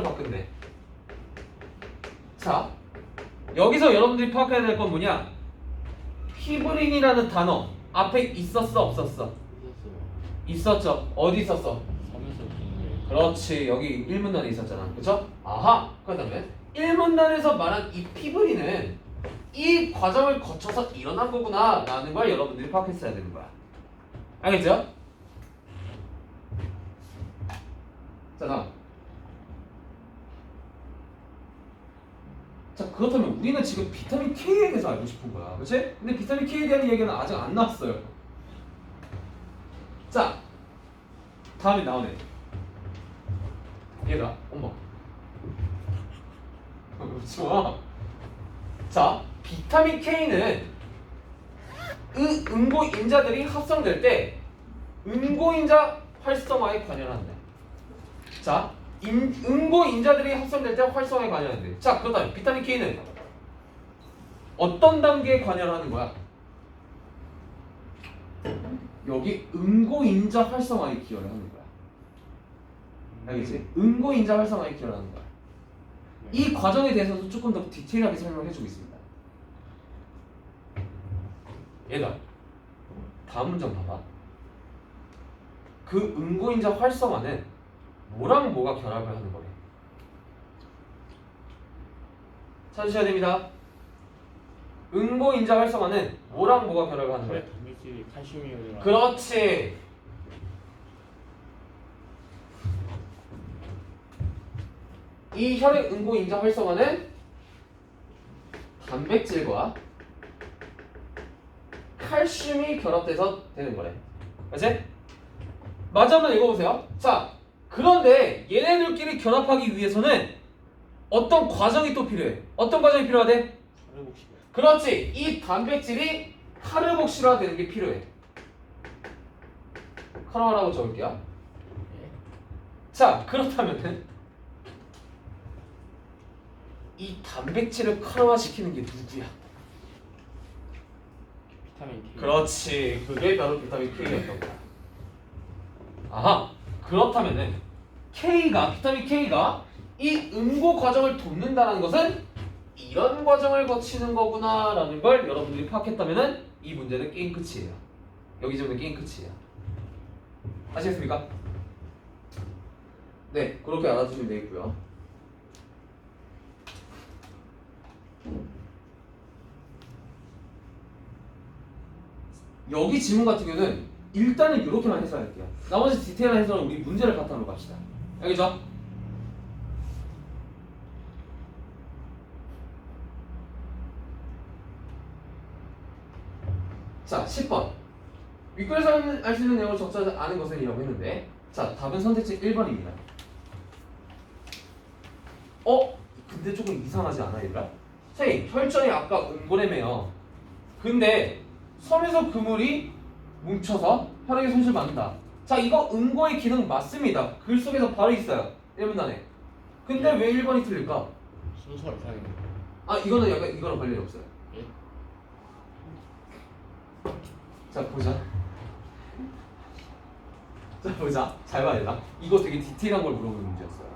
바꾼대. 자, 여기서 여러분들이 파악해야 될 건 뭐냐? 피브린이라는 단어 앞에 있었어, 없었어? 있었어요. 있었죠. 어디 있었어? 섬유소 그물. 그렇지, 여기 1문단에 있었잖아. 그쵸? 아하, 그렇다면 1문단에서 말한 이 피브린은 이 과정을 거쳐서 일어난 거구나 라는 걸 여러분들이 파악했어야 되는 거야. 알겠죠? 자, 다음. 자, 그렇다면 우리는 지금 비타민 K에 대해서 알고 싶은 거야. 그치? 근데 비타민 K에 대한 얘기는 아직 안 나왔어요. 자, 다음에 나오네. 얘들아, 엄마. 좋아. 자, 비타민 K는 응고인자들이 합성될 때 응고인자 활성화에 관여한다. 자, 응고 인자들이 합성될 때 활성화에 관여한대. 자, 그렇다면 비타민 K는 어떤 단계에 관여를 하는 거야? 여기 응고 인자 활성화에 기여를 하는 거야. 알겠지? 응고 인자 활성화에 기여를 하는 거야. 이 과정에 대해서도 조금 더 디테일하게 설명해 주고 있습니다. 얘가 다음 문장 봐봐. 그 응고 인자 활성화는 뭐랑 뭐가 결합을 하는 거래? 찾으셔야 됩니다. 응고 인자 활성화는 뭐랑 뭐가 결합을 하는 거래? 단백질이 칼슘이오리랑. 그렇지. 이 혈액 응고 인자 활성화는 단백질과 칼슘이 결합돼서 되는 거래. 그렇지? 맞아, 한번 읽어보세요. 자, 그런데 얘네들끼리 결합하기 위해서는 어떤 과정이 또 필요해. 어떤 과정이 필요하대? 카르복시. 그렇지. 이 단백질이 카르복실화 되는 게 필요해. 카르라고 적을게요. 자, 그렇다면은 이 단백질을 카르화시키는 게 누구야? 비타민 K. 그렇지. 그게 바로 비타민 K였던 거야. 아하. 그렇다면은 비타민 K가 이 응고 과정을 돕는다는 것은 이런 과정을 거치는 거구나라는 걸 여러분들이 파악했다면은 이 문제는 게임 끝이에요. 여기서는 게임 끝이에요. 아시겠습니까? 네, 그렇게 알아두시면 되겠고요. 여기 지문 같은 경우는 일단은 이렇게만 해석할게요. 나머지 디테일한 해석은 우리 문제를 바탕으로 갑시다. 알겠죠? 자, 10번. 윗글에서 알 수 있는 내용을 적지 않은 것은 이라고 했는데, 자, 답은 선택지 1번입니다. 근데 조금 이상하지 않아, 얘들아? 선생님, 혈전이 아까 응고래매요. 근데 섬에서 그물이 뭉쳐서 혈액의 손실을 받는다. 자, 이거 응고의 기능 맞습니다. 글 속에서 바로 있어요. 1분 안에. 근데 왜 1번이 틀릴까? 순서 이상해. 아, 이거는 약간 이거랑 관련이 없어요. 예? 자, 보자. 자, 보자. 잘 봐야 되나? 이거 되게 디테일한 걸 물어보는 문제였어요.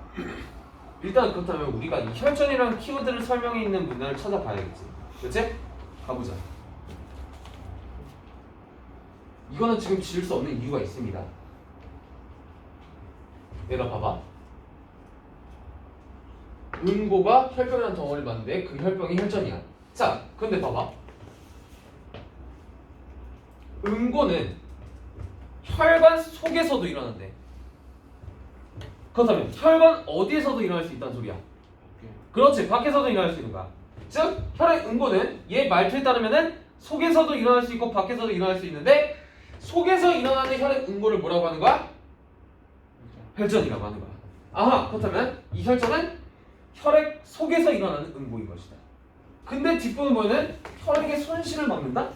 일단 그렇다면 우리가 이 혈전이라는 키워드를 설명해 있는 문단을 찾아봐야겠지. 그치? 가보자. 이거는 지금 지을 수 없는 이유가 있습니다. 얘들아 봐봐. 응고가 혈병이라는 덩어리를 만드는데 그 혈병이 혈전이야. 자, 근데 봐봐. 응고는 혈관 속에서도 일어난대. 그렇다면 혈관 어디에서도 일어날 수 있다는 소리야? 그렇지, 밖에서도 일어날 수 있는 거야. 즉, 혈액 응고는 얘 말투에 따르면은 속에서도 일어날 수 있고 밖에서도 일어날 수 있는데 속에서 일어나는 혈액 응고를 뭐라고 하는 거야? 혈전이라고 하는 거야. 아하, 그렇다면 이 혈전은 혈액 속에서 일어나는 응고인 것이다. 근데 뒷부분 보면은 혈액의 손실을 막는다?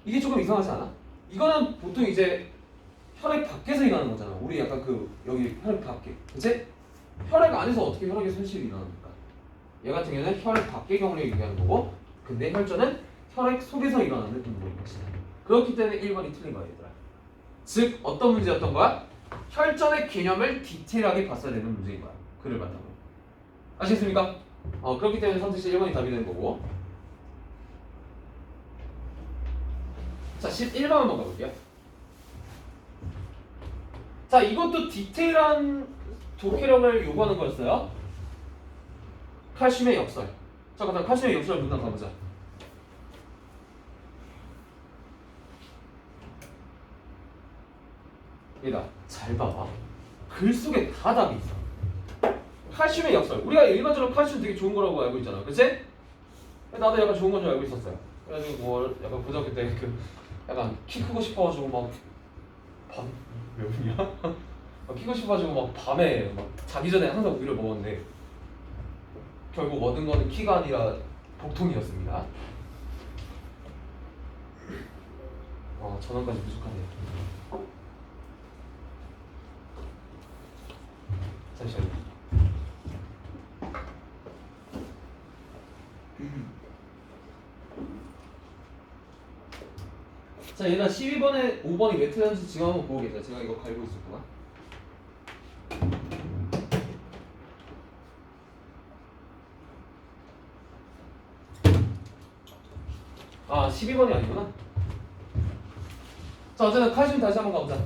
이게 조금 이상하지 않아? 이거는 보통 이제 혈액 밖에서 일어나는 거잖아. 우리 약간 여기 혈액 밖에, 그치? 혈액 안에서 어떻게 혈액의 손실이 일어납니까? 얘 같은 경우는 혈액 밖의 경우를 얘기하는 거고, 근데 혈전은 혈액 속에서 일어나는 응고인 것이다. 그렇기 때문에 1번이 틀린 거야, 얘들아. 즉, 어떤 문제였던 거야? 혈전의 개념을 디테일하게 봤어야 되는 문제인 거야. 글을 바탕으로. 아시겠습니까? 그렇기 때문에 선택지 1번이 답이 되는 거고. 자, 11번 한번 가볼게요. 자, 이것도 디테일한 독해력을 요구하는 거였어요. 칼슘의 역설. 자, 그다음 칼슘의 역설 문단 가보자. 얘가 잘 봐봐. 글 속에 다 답이 있어. 칼슘의 역설. 우리가 일반적으로 칼슘 되게 좋은 거라고 알고 있잖아, 그치? 나도 약간 좋은 건 줄 알고 있었어요. 그래가지고 뭐 약간 고등학교 때 약간 키 크고 싶어가지고 막 몇 분이야? 키 크고 싶어가지고 막 밤에 막 자기 전에 항상 우유를 먹었는데 결국 얻은 거는 키가 아니라 복통이었습니다. 전원까지 부족하네요. 자, 얘들아 12번에 5번이 왜 틀렸는지 지금 한번 보고 계세요. 제가 이거 갈고 있었구나. 아, 12번이 아니구나. 자, 어쨌든 칼슘 다시 한번 가보자.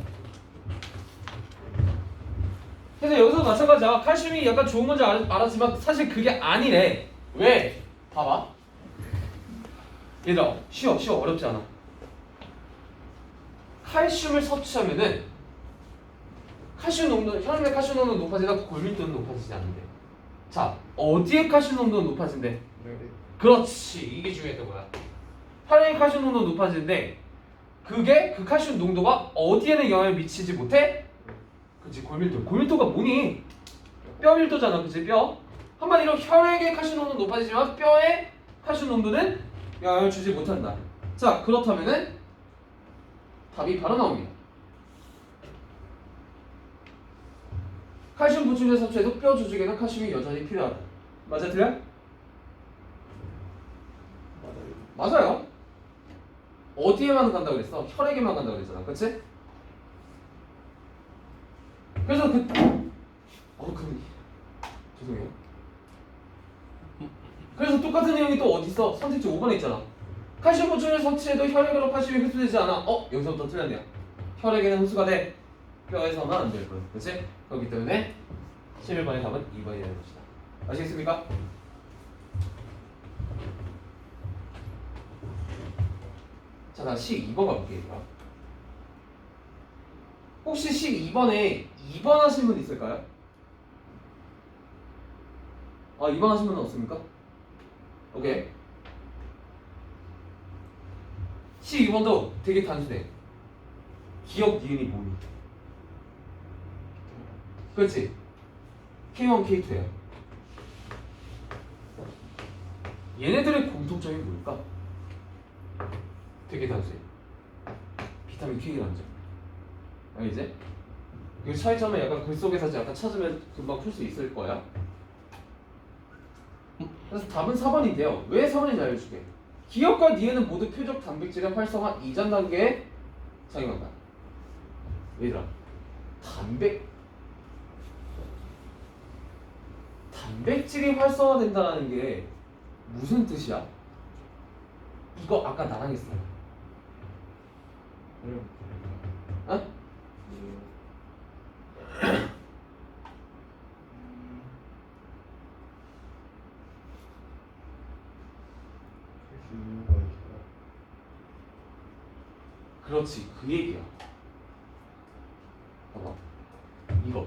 근데 여기서 마찬가지야. 칼슘이 약간 좋은 건지 알았지만 사실 그게 아니래. 왜? 봐봐. 얘들아, 쉬워, 어렵지 않아. 칼슘을 섭취하면은 칼슘 농도, 혈액의 칼슘 농도는 높아지다 골밀도는 높아지지 않는데. 자, 어디에 칼슘 농도는 높아진대? 그렇지, 이게 중요했던 거야. 혈액의 칼슘 농도는 높아지는데 그게 그 칼슘 농도가 어디에는 영향을 미치지 못해? 그치, 골밀도가 뭐니? 뼈 밀도잖아, 그치, 뼈. 한마디로 혈액의 칼슘 농도는 높아지지만 뼈의 칼슘 농도는 영향을 주지 못한다. 자, 그렇다면은 답이 바로 나옵니다. 칼슘 보충제 섭취에도 뼈 조직에는 칼슘이 여전히 필요하다. 맞아, 틀려? 맞아요. 어디에만 간다고 그랬어? 혈액에만 간다고 그랬잖아, 그치? 그래서 죄송해요. 그래서 똑같은 내용이 또 어디 있어? 선택지 5번에 있잖아. 칼슘 보충을 섭취해도 혈액으로 칼슘이 흡수되지 않아. 여기서부터 틀렸네요. 혈액에는 흡수가 돼. 뼈에서는 안 될 거예요. 그렇지? 그렇기 때문에 11번의 답은 2번이 되는 것이다. 아시겠습니까? 자, 다음 12번 가볼게요. 혹시 12번에 2번 하신 분 있을까요? 2번 하신 분은 없습니까? 오케이. 12번도 되게 단순해. 기억 니은이 뭐니? 그렇지? K1, K2야. 얘네들의 공통점이 뭘까? 되게 단순해. 비타민 K라는 점. 알겠지? 그 차이점을 약간 글 속에서 약간 찾으면 금방 풀 수 있을 거야. 그래서 답은 4번이 돼요. 왜 4번인지 알려줄게. 기억과 니은은 모두 표적 단백질의 활성화 이전 단계에 작용한다. 얘들아, 단백질이 활성화된다는 게 무슨 뜻이야? 이거 아까 나랑 했어. 어? 그렇지, 그 얘기야. 봐봐, 이거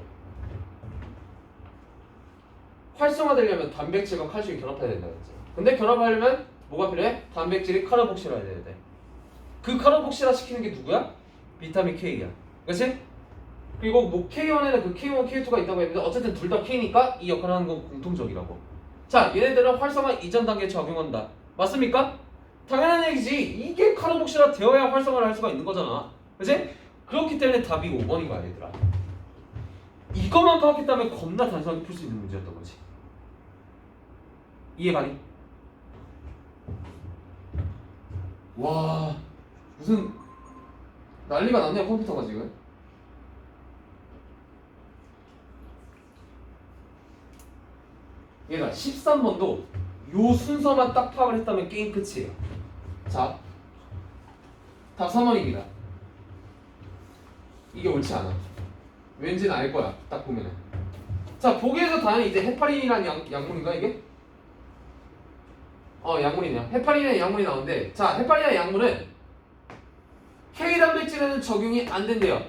활성화되려면 단백질과 칼슘이 결합해야 된다 그랬지. 근데 결합하려면 뭐가 필요해? 단백질이 카르복실화해야 돼. 그 카르복실화 시키는 게 누구야? 비타민 K야. 그렇지? 그리고 뭐 K1에는 그 K1, K2가 있다고 했는데 어쨌든 둘 다 K니까 이 역할을 하는 건 공통적이라고. 자, 얘네들은 활성화 이전 단계에 적용한다. 맞습니까? 당연한 얘기지. 이게 카르복실화 되어야 활성화를 할 수가 있는 거잖아. 그치? 그렇기 때문에 답이 5번인 거야, 얘들아. 이것만 파악했다면 겁나 단순하게 풀 수 있는 문제였던 거지. 이해 가니? 와, 무슨 난리가 났네요, 컴퓨터가 지금. 얘가 13번도 요 순서만 딱 파악을 했다면 게임 끝이에요. 자, 답 3번입니다. 이게 옳지 않아. 왠지는 알 거야, 딱 보면은. 자, 보기에서 당연히 이제 헤파린이라는 약물인가 이게? 약물이네요. 헤파린이라는 약물이 나오는데, 자, 헤파린이라는 약물은 K 단백질에는 적용이 안 된대요.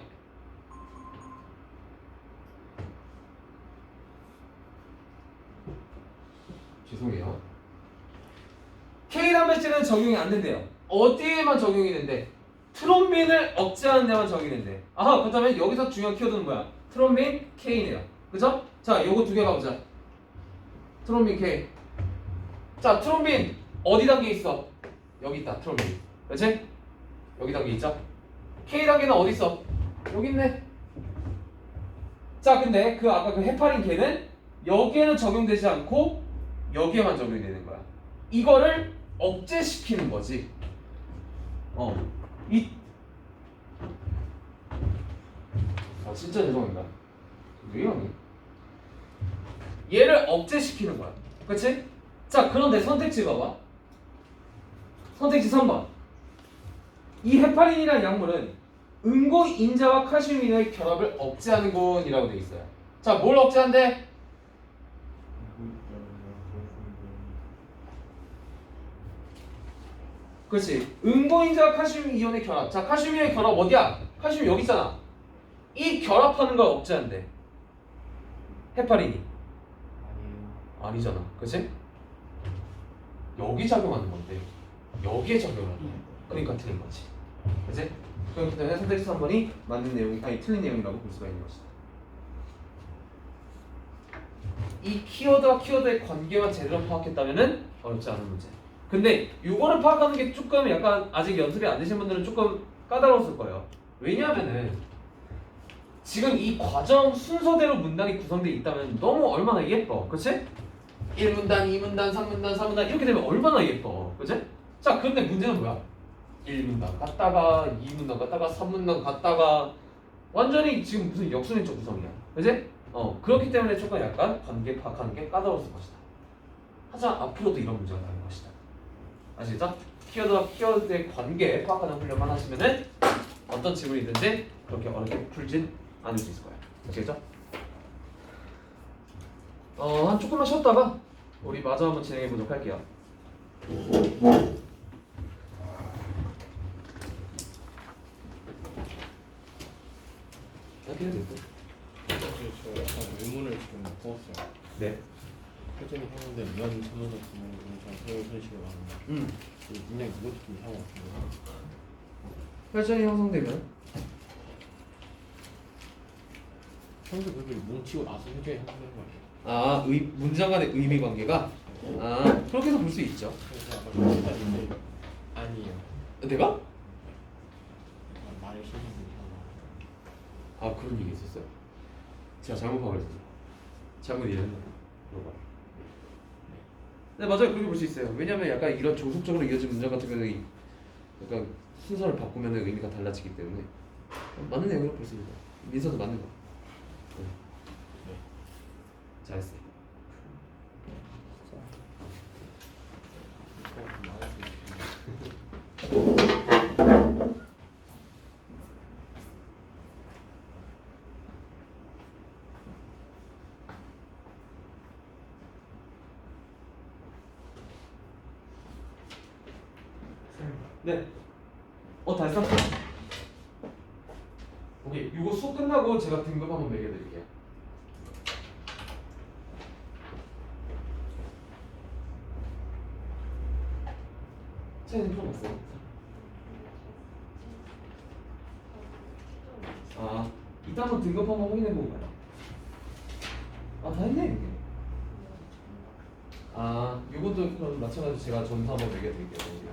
죄송해요. K 단백질은 적용이 안 된대요. 어디에만 적용이 된대? 트롬빈을 억제하는 데만 적용이 된대. 그렇다면 여기서 중요한 키워드는 뭐야? 트롬빈 K네요. 그죠? 자, 요거 두 개 가보자. 트롬빈 K. 자, 트롬빈 어디 단계에 있어? 여기 있다, 트롬빈. 그렇지? 여기 단계 있죠? K 단계는 어디 있어? 여기 있네. 자, 근데 아까 그 헤파린 K는 여기에는 적용되지 않고 여기에만 적용이 되는 거야. 이거를 억제시키는 거지. 이 진짜 죄송합니다. 왜 이러니? 얘를 억제시키는 거야. 그치? 자, 그런데 선택지 봐봐. 선택지 3번. 이 헤파린이라는 약물은 응고인자와 칼슘이노의 결합을 억제하는 군이라고 되어 있어요. 자, 뭘 억제한대? 그렇지. 응고인자와 칼슘 이온의 결합. 자, 칼슘 이온의 결합 어디야? 칼슘 여기 있잖아. 이 결합하는 걸 억제한대. 헤파린이. 아니에요. 아니잖아. 그치? 여기 작용하는 건데 여기에 작용하는 거야. 그러니까 틀린 거지. 그치? 그렇기 때문에 선택지 3번이 맞는 내용이 아니 틀린 내용이라고 볼 수가 있는 것이다. 이 키워드와 키워드의 관계만 제대로 파악했다면은 어렵지 않은 문제. 근데 이거를 파악하는 게 조금 약간 아직 연습이 안 되신 분들은 조금 까다로웠을 거예요. 왜냐하면은 지금 이 과정 순서대로 문단이 구성되어 있다면 너무 얼마나 예뻐. 그치? 1문단, 2문단, 3문단, 4문단 이렇게 되면 얼마나 예뻐. 그치? 자, 그런데 문제는 뭐야? 1문단 갔다가 2문단 갔다가 3문단 갔다가 완전히 지금 무슨 역순위적 구성이야. 그치? 그렇기 때문에 조금 약간 관계 파악하는 게 까다로웠을 것이다. 하지만 앞으로도 이런 문제가 나올 것이다. 아시겠죠? 키워드와 키워드의 관계 파악하는 훈련만 하시면은 어떤 질문이든지 그렇게 어렵게 풀진 않을 수 있을 거예요. 아시겠죠? 한 조금만 쉬었다가 우리 마저 한번 진행해 보도록 할게요. 이렇게 해도 되고. 사실 저 약간 의문을 지금 넣었어요. 네. 표정이 하는데 면 선호도 보면 엄청 새로운 소식을 하는데 그냥 이것도 좀 이상한 것 같은데. 혈전이 형성되면 평소 그걸 뭉치고 나서 표정이 형성되는 거예요. 문장 간의 의미 관계가 그렇게도 볼 수 있죠. 그래서 아까 표현했는데 아니에요. 내가? 말을 실수했는데 그런 얘기 있었어요. 제가 잘못 봐버렸어요. 잘못 이해했나? 물어봐. 네, 맞아요. 그렇게 볼 수 있어요. 왜냐면 약간 이런 조속적으로 이어진 문장 같은 경우는 약간 순서를 바꾸면 의미가 달라지기 때문에 맞는 내용으로 볼 수 있는 거예요. 민서도 맞는 거. 네. 잘했어요. 네. 다 했어? 오케이. 이거 수업 끝나고 제가 등급 한번 매겨드릴게요. 채연이 풀어봤어요? 이따 한번 등급 한번 확인해보고 가요. 다 했네 이게. 요것도 그럼 마찬가지로 제가 점수 한번 매겨드릴게요.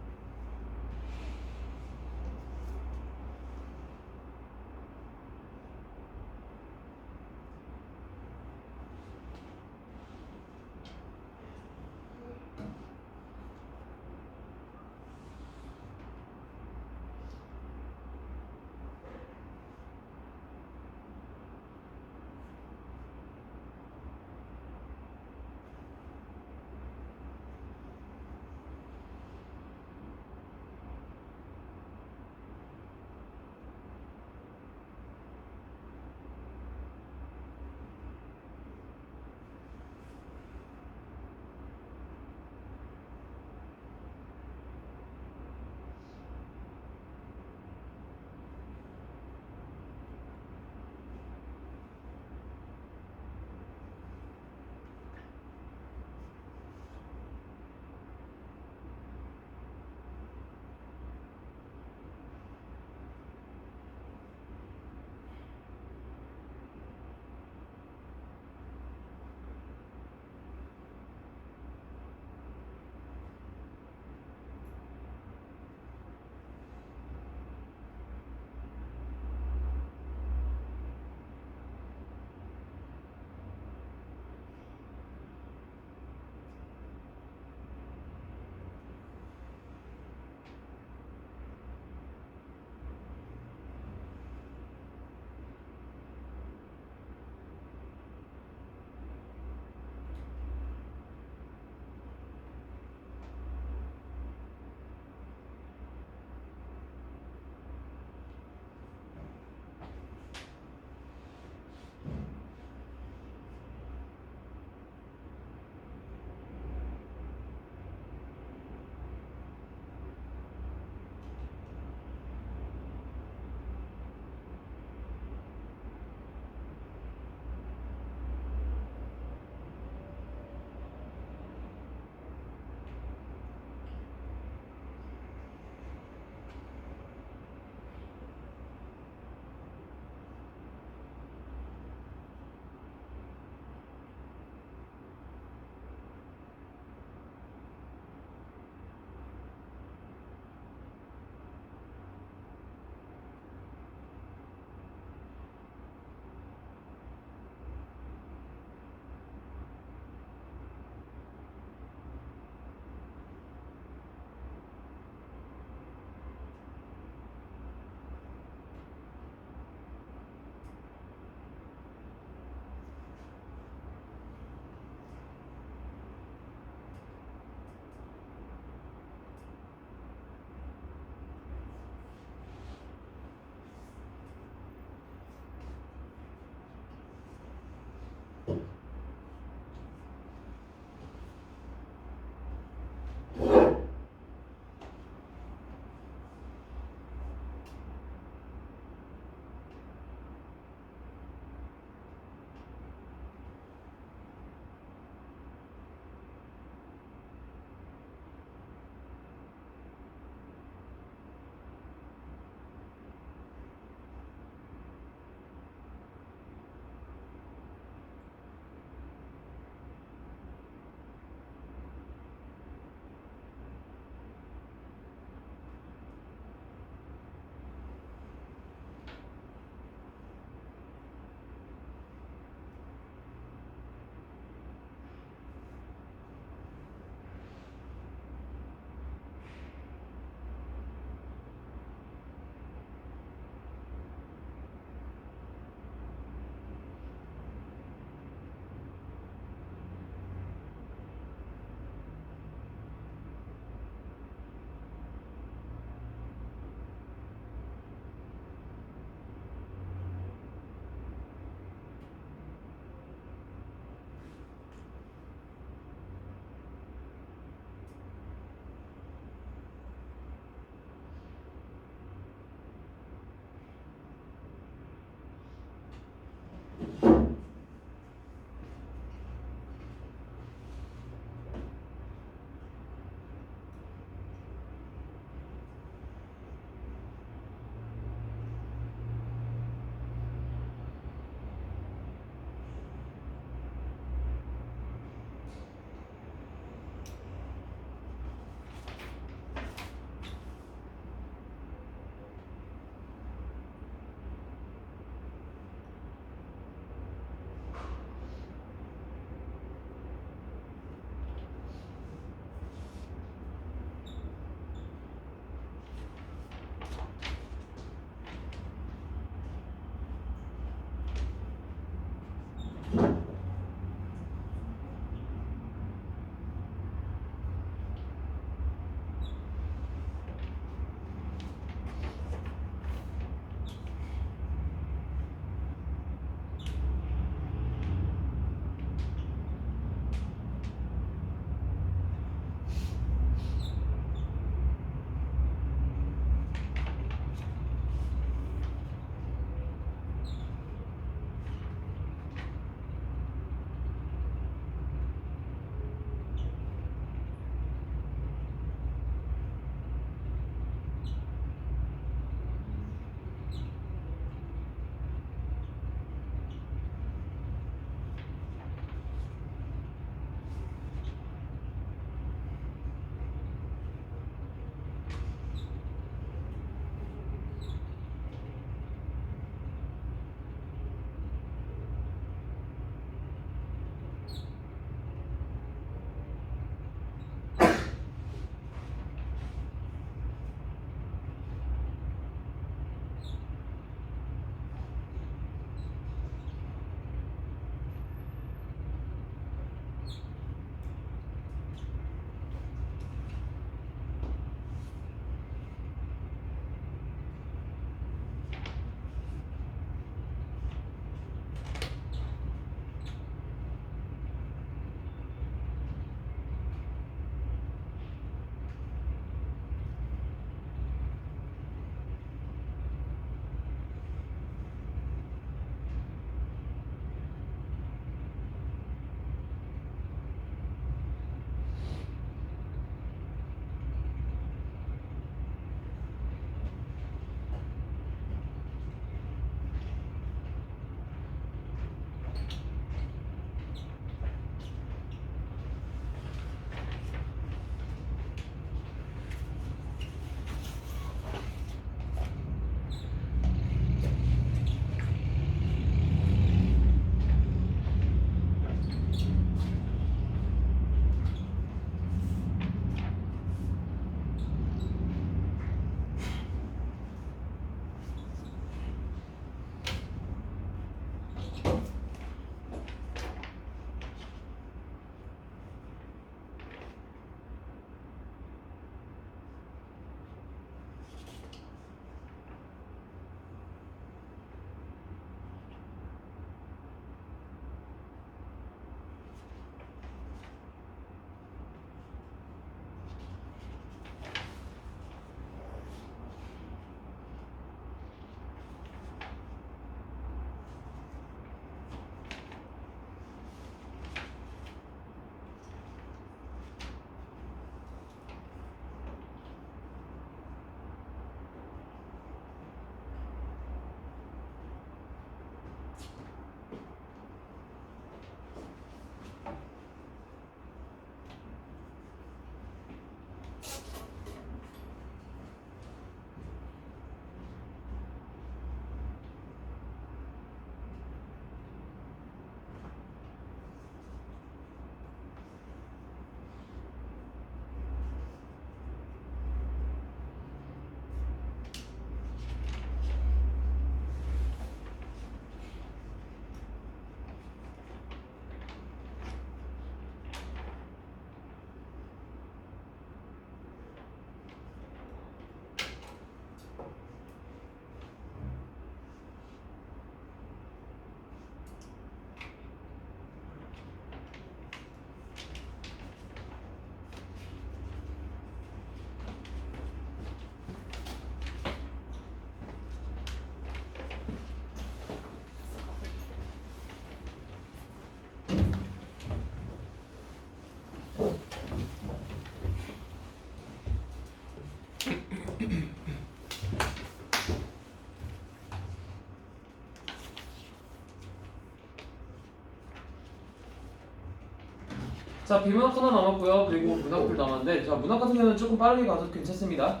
자, 비문학 하나 남았고요. 그리고 문학풀 남았는데, 자, 문학 같은 경우는 조금 빠르게 가도 괜찮습니다.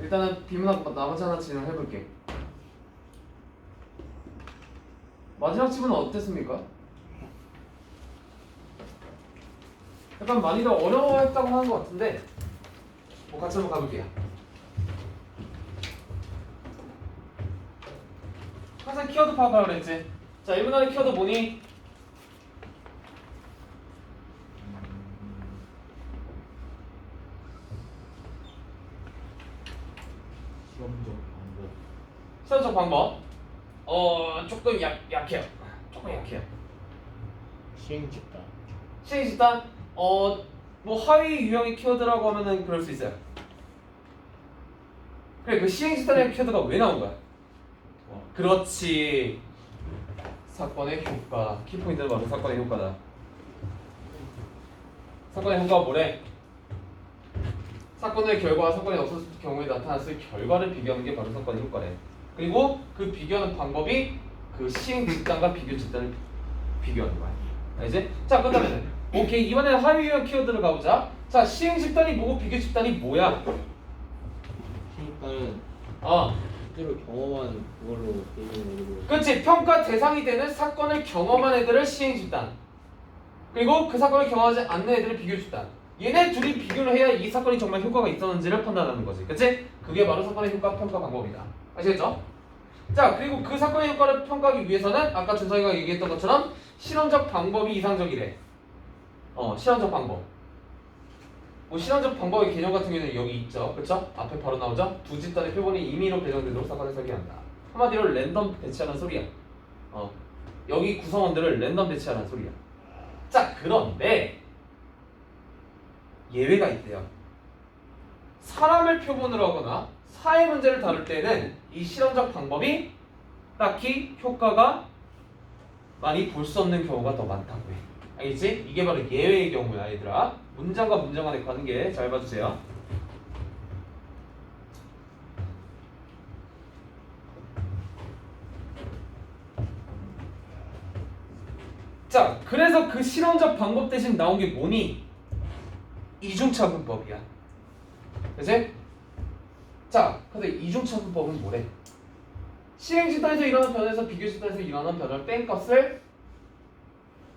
일단은 비문학 나머지 하나 진행해볼게. 마지막 질문은 어땠습니까? 약간 많이들 어려워했다고 하는 것 같은데, 뭐 같이 한번 가볼게요. 항상 키워드 파악하라고 그랬지. 자, 1분 안에 키워드 뭐니? 실험적 방법. 시험적 방법. 조금 약해요. 조금 약해요. 시행 집단. 시행 집단. 뭐 하위 유형의 키워드라고 하면은 그럴 수 있어요. 그래, 그 시행 집단의 키워드가 왜 나온 거야? 그렇지. 사건의 효과. 키포인트는 바로 사건의 효과다. 사건의 효과가 뭐래? 사건의 결과와 사건이 없었을 경우에 나타났을 결과를 비교하는 게 바로 사건의 효과래. 그리고 그 비교하는 방법이 그 시행 집단과 비교 집단을 비교하는 거야. 알지? 자, 그렇다면 오케이, 이번에는 하위 유형 키워드를 가보자. 자, 시행 집단이 뭐고 비교 집단이 뭐야? 그러니까는 실제로 경험한 그걸로 얘기는 애들을. 그렇지. 평가 대상이 되는 사건을 경험한 애들을 시행 집단. 그리고 그 사건을 경험하지 않는 애들을 비교 집단. 얘네 둘이 비교를 해야 이 사건이 정말 효과가 있었는지를 판단하는 거지. 그치? 그게 바로 사건의 효과 평가 방법이다. 아시겠죠? 자, 그리고 그 사건의 효과를 평가하기 위해서는 아까 준성이가 얘기했던 것처럼 실험적 방법이 이상적이래. 실험적 방법. 뭐 실험적 방법의 개념 같은 경우는 여기 있죠. 그쵸? 앞에 바로 나오죠? 두 집단의 표본이 임의로 배정되도록 사건을 설계한다. 한마디로 랜덤 배치하는 소리야. 여기 구성원들을 랜덤 배치하는 소리야. 자, 그런데 예외가 있대요. 사람을 표본으로 하거나 사회 문제를 다룰 때는 이 실험적 방법이 딱히 효과가 많이 볼 수 없는 경우가 더 많다고 해. 알겠지? 이게 바로 예외의 경우야, 얘들아. 문장과 문장 간의 관계 잘 봐주세요. 자, 그래서 그 실험적 방법 대신 나온 게 뭐니? 이중차분법이야. 그치? 자, 근데 이중차분법은 뭐래? 시행 집단에서 일어나는 변화에서 비교 집단에서 일어나는 변화를 뺀 것을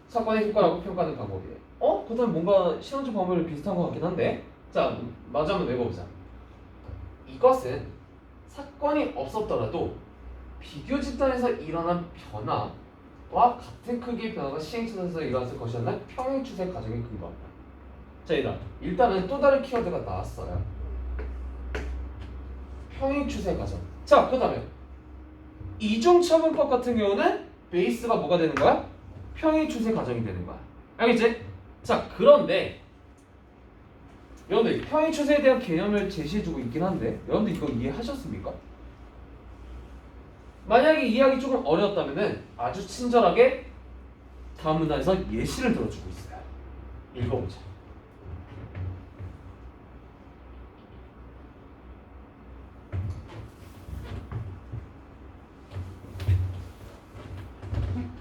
사건의 효과라고 평가하는 방법이래. 그다음 뭔가 실험적 방법이 비슷한 것 같긴 한데. 자, 마저 한번 외워보자. 이것은 사건이 없었더라도 비교 집단에서 일어난 변화와 같은 크기의 변화가 시행 집단에서 일어났을 것이었나 평행 추세 과정의 근거다. 자, 일단은 또 다른 키워드가 나왔어요. 평행 추세 과정. 자, 그다음에 이중차분법 같은 경우는 베이스가 뭐가 되는 거야? 평행 추세 과정이 되는 거야. 알겠지? 자, 그런데 여러분들 평행 추세에 대한 개념을 제시해주고 있긴 한데 여러분들 이거 이해하셨습니까? 만약에 이해하기 조금 어려웠다면은 아주 친절하게 다음 문단에서 예시를 들어주고 있어요. 읽어보자.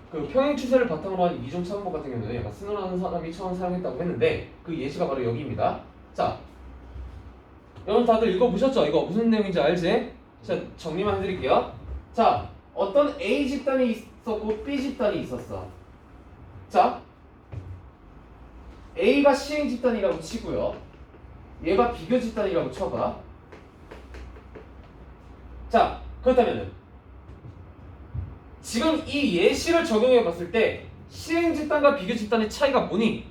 그 평행 추세를 바탕으로 한 이중차분법 같은 경우는 약간 스노라는 사람이 처음 사용했다고 했는데 그 예시가 바로 여기입니다. 자, 여러분 다들 읽어보셨죠? 이거 무슨 내용인지 알지? 자, 정리만 해드릴게요. 자, 어떤 A 집단이 있었고 B 집단이 있었어. 자, A가 시행 집단이라고 치고요. 얘가 비교 집단이라고 쳐봐. 자, 그렇다면은 지금 이 예시를 적용해 봤을 때 시행 집단과 비교 집단의 차이가 뭐니?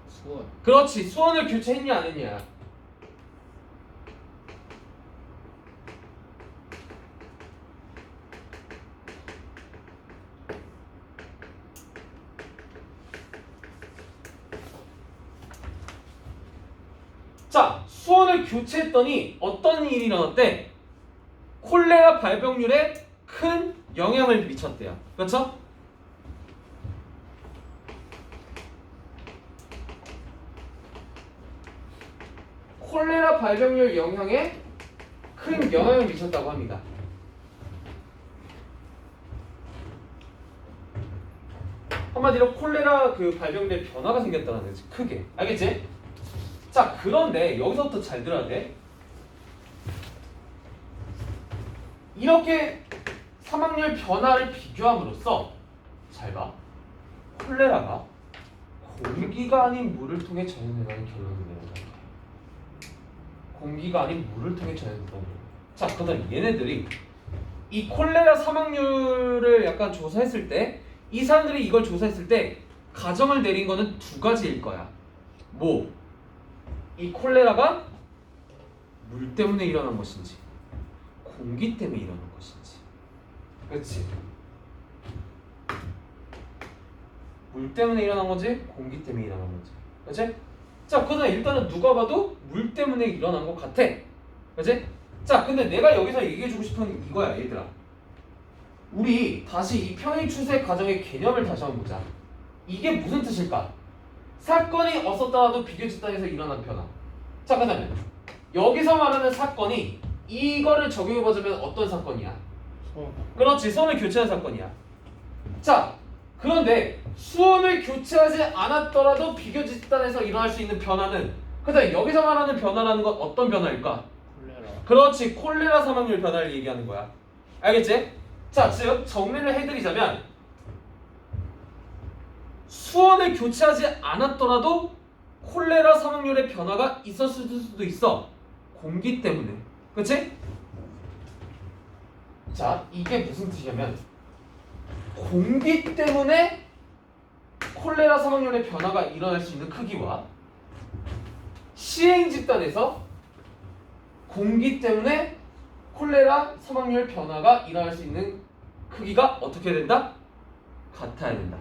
수원. 그렇지, 수원을 교체했냐 안 했냐. 자, 수원을 교체했더니 어떤 일이 일어났대? 콜레라 발병률에 큰 영향을 미쳤대요. 그렇죠? 콜레라 콜레라 발병률 영향에 큰 영향을 미쳤다고 합니다. 한마디로 콜레라 그 발병률에 변화가 생겼다는 거지. 크게. 알겠지? 자, 그런데 여기서부터 잘 들어야 돼. 이렇게 사망률 변화를 비교함으로써 잘 봐. 콜레라가 공기가 아닌 물을 통해 전염된다는 결론을 내린다. 공기가 아닌 물을 통해 전염된다는 결론. 자, 그러면 얘네들이 이 콜레라 사망률을 약간 조사했을 때 이 사람들이 이걸 조사했을 때 가정을 내린 거는 두 가지일 거야. 뭐? 이 콜레라가 물 때문에 일어난 것인지 공기 때문에 일어난 것인지. 그렇지? 물 때문에 일어난 건지 공기 때문에 일어난 건지. 그렇지? 자, 그러나 일단은 누가 봐도 물 때문에 일어난 것 같아. 그렇지? 자, 근데 내가 여기서 얘기해주고 싶은 이거야, 얘들아. 우리 다시 이 평행 추세 과정의 개념을 다시 한번 보자. 이게 무슨 뜻일까? 사건이 없었더라도 비교 집단에서 일어난 변화. 자, 그다음에 여기서 말하는 사건이 이거를 적용해보자면 어떤 사건이야? 그렇지, 수원을 교체한 사건이야. 자, 그런데 수원을 교체하지 않았더라도 비교 집단에서 일어날 수 있는 변화는, 그다음에 여기서 말하는 변화라는 건 어떤 변화일까? 콜레라. 그렇지, 콜레라 사망률 변화를 얘기하는 거야. 알겠지? 자, 즉 정리를 해드리자면 수원을 교체하지 않았더라도 콜레라 사망률의 변화가 있었을 수도 있어. 공기 때문에. 그치? 자, 이게 무슨 뜻이냐면 공기 때문에 콜레라 사망률의 변화가 일어날 수 있는 크기와 시행 집단에서 공기 때문에 콜레라 사망률 변화가 일어날 수 있는 크기가 어떻게 된다? 같아야 된다.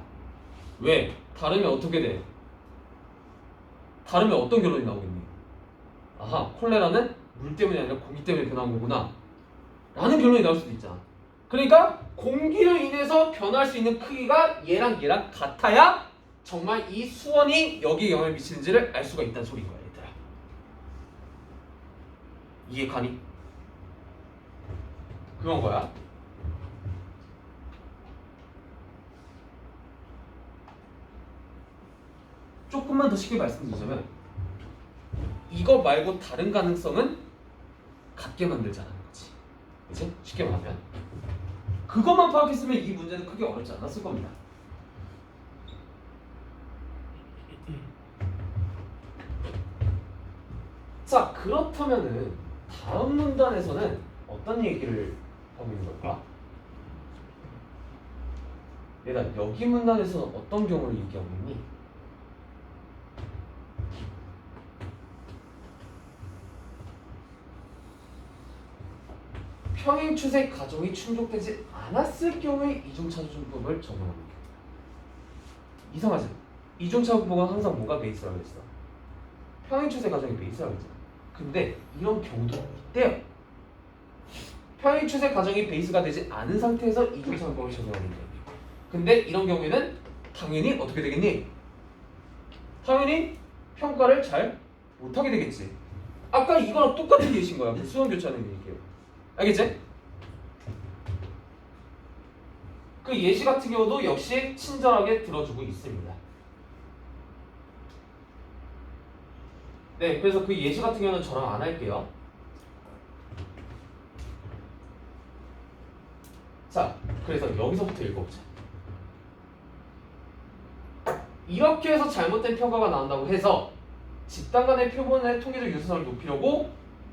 왜? 다르면 어떻게 돼? 다르면 어떤 결론이 나오겠니? 아하, 콜레라는 물 때문이 아니라 공기 때문에 변한 거구나 라는 결론이 나올 수도 있잖아. 그러니까 공기로 인해서 변할 수 있는 크기가 얘랑 같아야 정말 이 수원이 여기에 영향을 미치는지를 알 수가 있다는 소리인 거야, 얘들아. 이해 가니? 그런 거야. 조금만 더 쉽게 말씀드리자면 이거 말고 다른 가능성은 같게 만들자는 거지. 그치? 쉽게 말하면 그것만 파악했으면 이 문제는 크게 어렵지 않았을 겁니다. 자, 그렇다면은 다음 문단에서는 어떤 얘기를 하고 있는 걸까? 얘들아, 여기 문단에서는 어떤 경우를 얘기하고 있니? 평행 추세 가정이 충족되지 않았을 경우에 이중차주법을 적용하는 게 이상하지? 이중차주법은 항상 뭐가 베이스라고 했어? 평행 추세 가정이 베이스라고 했잖아. 근데 이런 경우도 있대요. 평행 추세 가정이 베이스가 되지 않은 상태에서 이중차주법을 적용하는 게. 근데 이런 경우에는 당연히 어떻게 되겠니? 당연히 평가를 잘 못하게 되겠지. 아까 이거랑 똑같은 예시인 거야. 수원 교차하는 얘기예요. 알겠지? 그 예시 같은 경우도 역시 친절하게 들어주고 있습니다. 네, 그래서 그 예시 같은 경우는 저랑 안 할게요. 자, 그래서 여기서부터 읽어보자. 이렇게 해서 잘못된 평가가 나온다고 해서 집단 간의 표본의 통계적 유사성을 높이려고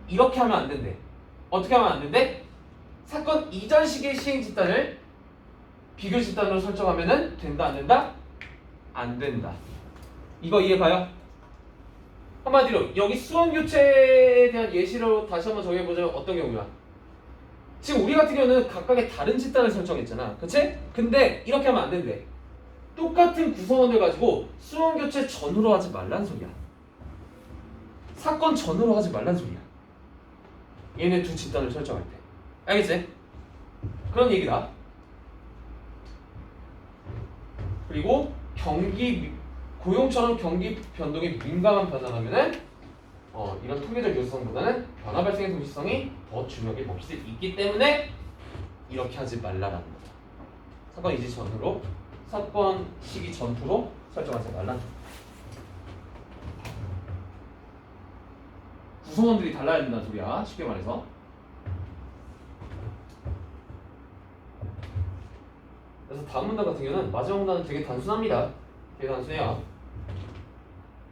이렇게 하면 안 된대. 어떻게 하면 안 된대? 사건 이전 시기의 시행 집단을 비교 집단으로 설정하면은 된다, 안 된다? 안 된다. 이거 이해 가요? 한마디로 여기 수원 교체에 대한 예시로 다시 한번 정해보자면 어떤 경우야? 지금 우리 같은 경우는 각각의 다른 집단을 설정했잖아, 그치? 근데 이렇게 하면 안 된대. 똑같은 구성원을 가지고 수원 교체 전후로 하지 말란 소리야. 사건 전후로 하지 말란 소리야. 얘네 두 집단을 설정할 때. 알겠지? 그런 얘기다. 그리고 고용처럼 경기 변동에 민감한 변화라면은 이런 통계적 요소성보다는 변화 발생의 동시성이 더 중요하게 먹힐 수 있기 때문에 이렇게 하지 말라라는 거죠. 사건 이지 전후로 사건 시기 전후로 설정하지 말라는 거죠. 구성원들이 달라야 된다는 소리야. 쉽게 말해서. 그래서 다음 문단 같은 경우는 마지막 문단은 되게 단순합니다. 되게 단순해요.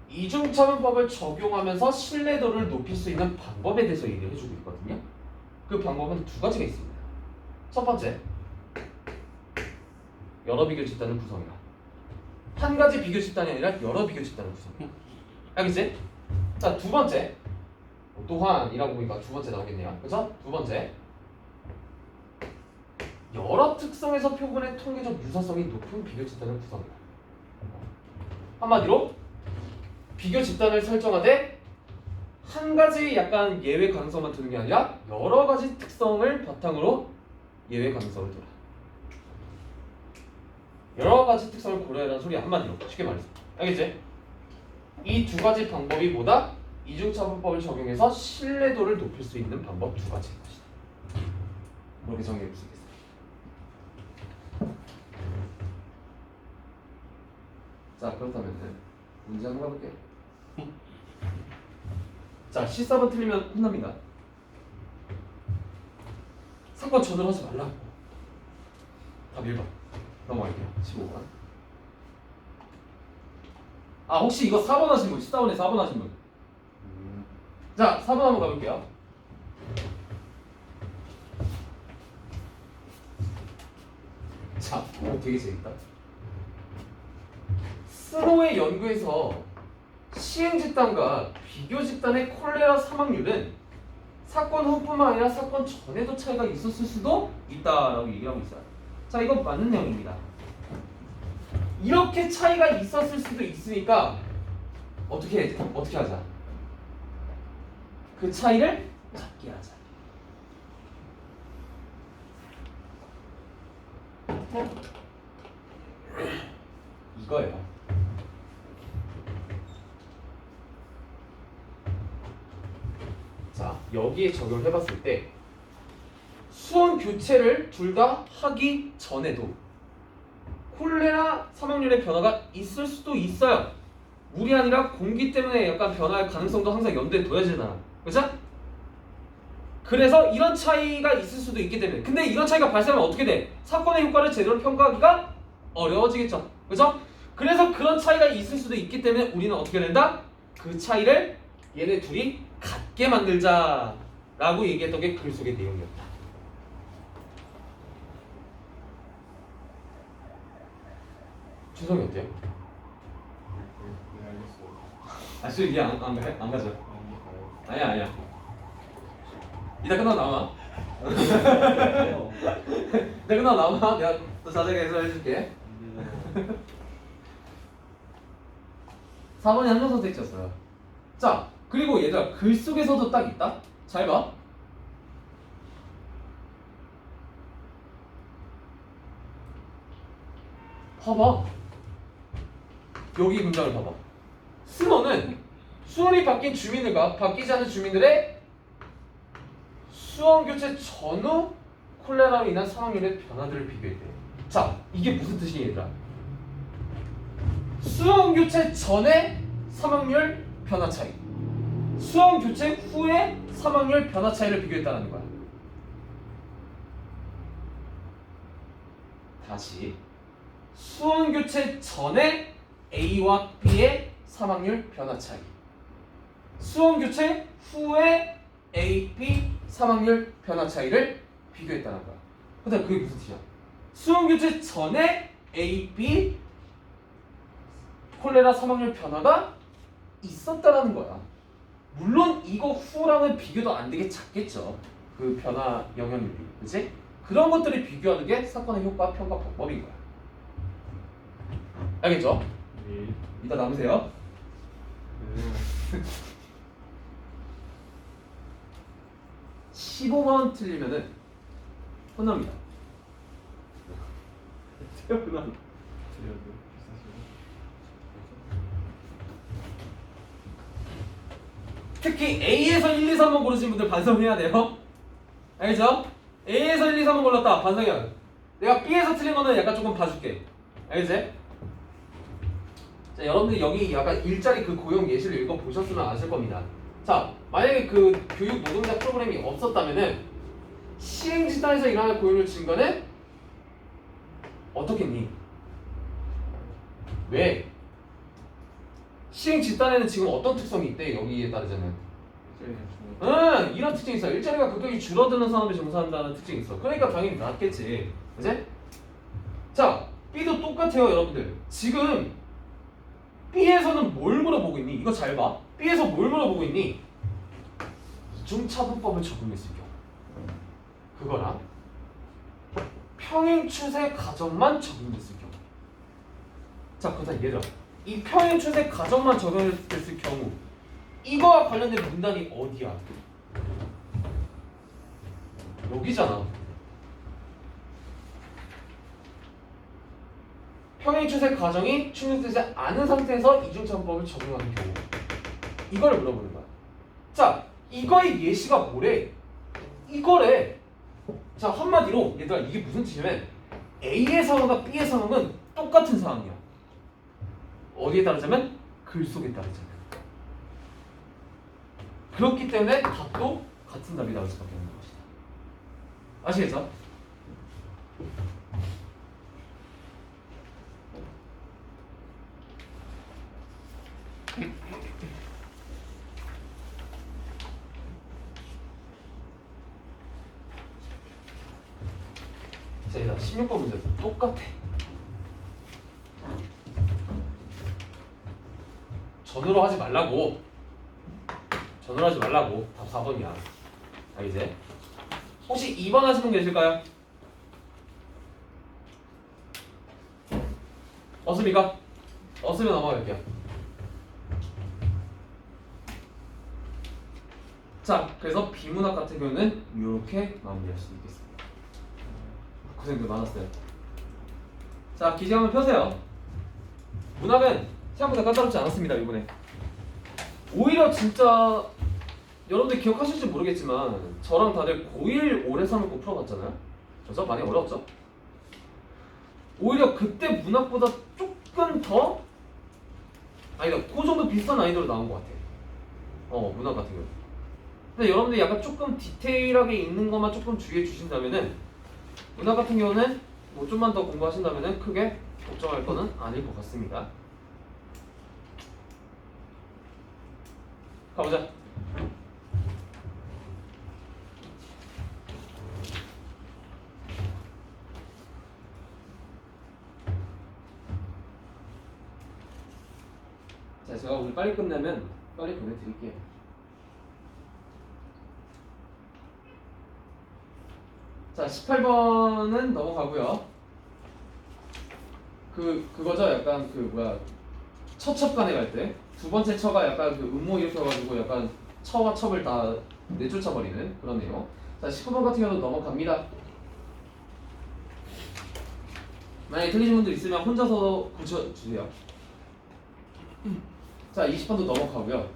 이중차분법을 적용하면서 신뢰도를 높일 수 있는 방법에 대해서 얘기를 해주고 있거든요. 그 방법은 두 가지가 있습니다. 첫 번째, 여러 비교 집단을 구성해라. 한 가지 비교 집단이 아니라 여러 비교 집단을 구성해라. 알겠지? 자, 두 번째, 또한이라고 보니까 두 번째 나오겠네요. 그래서 두 번째, 여러 특성에서 표본의 통계적 유사성이 높은 비교 집단을 구성해라. 한마디로 비교 집단을 설정하되 한 가지 약간 예외 가능성만 두는 게 아니라 여러 가지 특성을 바탕으로 예외 가능성을 둬라. 여러 가지 특성을 고려하라는 소리 한마디로 쉽게 말해서. 알겠지? 이 두 가지 방법이 뭐다? 이중차분법을 적용해서 신뢰도를 높일 수 있는 방법 두 가지인 것이다. 이렇게 정리해 볼 수 있겠어요. 자, 그렇다면 문제 한번 가볼게요. 자, 14번 틀리면 혼납니다. 사건 전을 하지 말라고. 답 1번 넘어갈게요. 15번. 아, 혹시 이거 4번 하신 분? 14번에 4번 하신 분? 자, 4번 한번 가볼게요. 자, 되게 재밌다. 스노의 연구에서 시행 집단과 비교 집단의 콜레라 사망률은 사건 후뿐만 아니라 사건 전에도 차이가 있었을 수도 있다라고 얘기하고 있어요. 자, 이건 맞는 내용입니다. 이렇게 차이가 있었을 수도 있으니까 어떻게 하자? 그 차이를 작게 하자. 이거예요. 자, 여기에 적용을 해봤을 때 수원 교체를 둘 다 하기 전에도 콜레라 사망률의 변화가 있을 수도 있어요. 물이 아니라 공기 때문에 약간 변화할 가능성도 항상 염두에 둬야지잖아. 그렇죠? 그래서 이런 차이가 있을 수도 있기 때문에, 근데 이런 차이가 발생하면 어떻게 돼? 사건의 효과를 제대로 평가하기가 어려워지겠죠. 그렇죠? 그래서 그런 차이가 있을 수도 있기 때문에 우리는 어떻게 된다? 그 차이를 얘네 둘이 같게 만들자 라고 얘기했던 게 글 속의 내용이었다. 주성이 어때요? 네, 알겠어. 아, 지금 이해 안 가죠? 아니야. 이따 끝나고 나와. 이따 끝나고 나와. 내가 또 자세하게 해설해줄게. 4번이 함정 선택지였어요. 자, 그리고 얘들아, 글 속에서도 딱 있다. 잘 봐. 봐봐. 여기 문장을 봐봐. 수원은 수원이 바뀐 주민들과 바뀌지 않은 주민들의 수원 교체 전후 콜레라로 인한 사망률의 변화들을 비교했대. 자, 이게 무슨 뜻이냐 얘들아? 수원 교체 전의 사망률 변화 차이, 수원 교체 후의 사망률 변화 차이를 비교했다는 거야. 다시, 수원 교체 전의 A와 B의 사망률 변화 차이, 수원 교체 후의 A, B 사망률 변화 차이를 비교했다는 거야. 근데 그게 무슨 뜻이야? 수원 교체 전에 A, B 콜레라 사망률 변화가 있었다라는 거야. 물론 이거 후랑은 비교도 안 되게 작겠죠. 그 변화 영향률이, 그치? 그런 것들을 비교하는 게 사건의 효과 평가 방법인 거야. 알겠죠? 네. 이따 남으세요. 네. 15번 틀리면은 혼납니다. 태어나. 특히 A에서 1, 2, 3번 고르신 분들 반성해야 돼요. 알겠죠? A에서 1, 2, 3번 골랐다. 반성해야 돼. 내가 B에서 틀린 거는 약간 조금 봐줄게. 알겠지? 자, 여러분들 여기 약간 일자리 그 고용 예시를 읽어보셨으면 아실 겁니다. 자, 만약에 그 교육 노동자 프로그램이 없었다면은 시행 집단에서 일어날 고용률 증가는 어떻겠니? 왜? 시행 집단에는 지금 어떤 특성이 있대? 여기에 따르자면 이런 특징이 있어. 일자리가 급격히 줄어드는 산업에 종사한다는 특징이 있어. 그러니까 당연히 낫겠지. 그치? 자, B도 똑같아요 여러분들. 지금 B에서는 뭘 물어보고 있니? 이거 잘 봐. B에서 뭘 물어보고 있니? 이중차분법을 적용했을 경우 그거랑 평행추세 가정만 적용됐을 경우. 자, 그다음 얘들아, 이 평행추세 가정만 적용됐을 경우 이거와 관련된 문단이 어디야? 여기잖아. 평행추세 가정이 충족되지 않은 상태에서 이중차분법을 적용하는 경우 이걸 물어보는 거야. 자, 이거의 예시가 뭐래? 이거래. 자, 한마디로 얘들아 이게 무슨 뜻이냐면 A의 상황과 B의 상황은 똑같은 상황이야. 어디에 따르자면 글 속에 따르자면. 그렇기 때문에 답도 같은 답이 나올 수밖에 없는 것이다. 아시겠죠? 자, 얘들아 16번 문제 똑같아. 전으로 하지 말라고. 전으로 하지 말라고. 답 4번이야. 알겠지? 혹시 2번 하시는 분 계실까요? 없습니까? 없으면 넘어갈게요. 자, 그래서 비문학 같은 경우는 이렇게 마무리할 수 있겠습니다. 고생들 많았어요. 자, 기재 한번 펴세요. 문학은 생각보다 까다롭지 않았습니다, 이번에. 오히려 진짜 여러분들 기억하실지 모르겠지만 저랑 다들 고1 올해 3을 풀어봤잖아요. 그래서 많이 어려웠죠? 오히려 그때 문학보다 조금 더 아니다, 그 정도 비슷한 난이도로 나온 것 같아. 문학 같은 경우. 근데 여러분들이 약간 조금 디테일하게 있는 것만 조금 주의해 주신다면은 문학 같은 경우는 뭐 좀만 더 공부하신다면은 크게 걱정할 거는 아닐 것 같습니다. 가보자. 자, 제가 오늘 빨리 끝내면 빨리 보내드릴게요. 자, 18번은 넘어가고요. 그거죠? 약간 처첩간에 갈 때 두 번째 처가 약간 음모 일으켜가지고 약간 처와 첩을 다 내쫓아버리는 그런 내용. 자, 19번 같은 경우도 넘어갑니다. 만약에 틀리신 분들 있으면 혼자서 고쳐주세요. 자, 20번도 넘어가고요.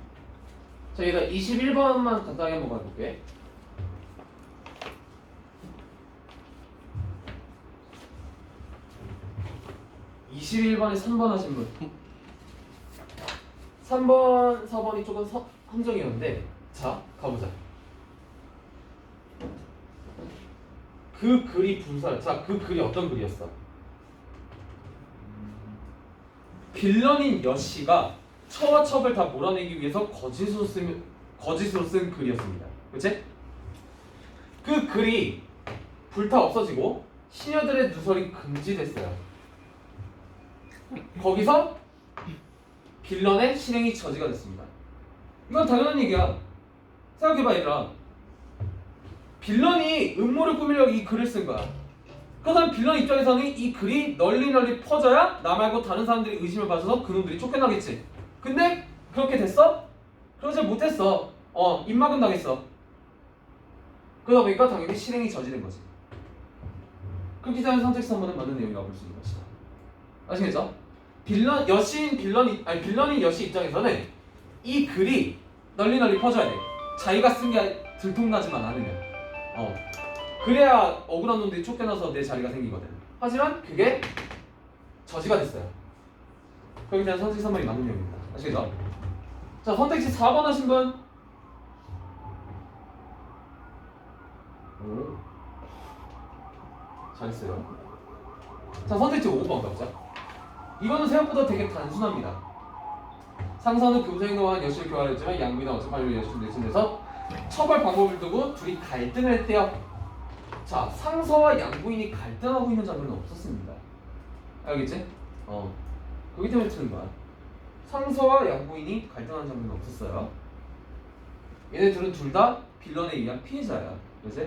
자, 얘가 21번만 간단하게 한번 봐볼게. (21번에) 3번 하신 분. 3번, 4번이 조금 함정이었는데, 자, 가보자. 그 글이 자, 그 글이 어떤 글이었어? 빌런인 여씨가 처와 첩을 다 몰아내기 위해서 거짓으로 쓴 글이었습니다. 그치? 그 글이 불타 없어지고 시녀들의 누설이 금지됐어요. 거기서 빌런의 실행이 저지가 됐습니다. 이건 당연한 얘기야. 생각해봐 얘들아. 빌런이 음모를 꾸미려고 이 글을 쓴 거야. 그렇다면 빌런 입장에서는 이 글이 널리 퍼져야 나 말고 다른 사람들이 의심을 받아서 그놈들이 쫓겨나겠지. 근데 그렇게 됐어? 그러지 못했어. 입막음 당했어. 그러다 보니까 당연히 실행이 저지된 거지. 그렇기 때문에 선택 3번은 맞는 내용이라고 볼 수 있는 것이다. 아시겠죠? 빌런인 여씨 입장에서는 이 글이 널리 널리 퍼져야 돼. 자기가 쓴 게 들통나지만 않으면. 그래야 억울한 놈들이 쫓겨나서 내 자리가 생기거든. 하지만 그게 저지가 됐어요. 거기에 대한 선택지 3번이 맞는 내용입니다. 아시겠죠? 자, 선택지 4번 하신 분. 오. 잘했어요. 자, 선택지 5번 가보자. 이거는 생각보다 되게 단순합니다. 상사는 교생과한 여실을 교환했지만 양비나 어차피 여실 내신에서 처벌 방법을 두고 둘이 갈등을 했대요. 자, 상사와 양부인이 갈등하고 있는 장면은 없었습니다. 알겠지? 그렇기 때문에 틀린 거야. 상사와 양부인이 갈등하는 장면은 없었어요. 얘네 둘은 둘 다 빌런에 의한 피해자야. 그래서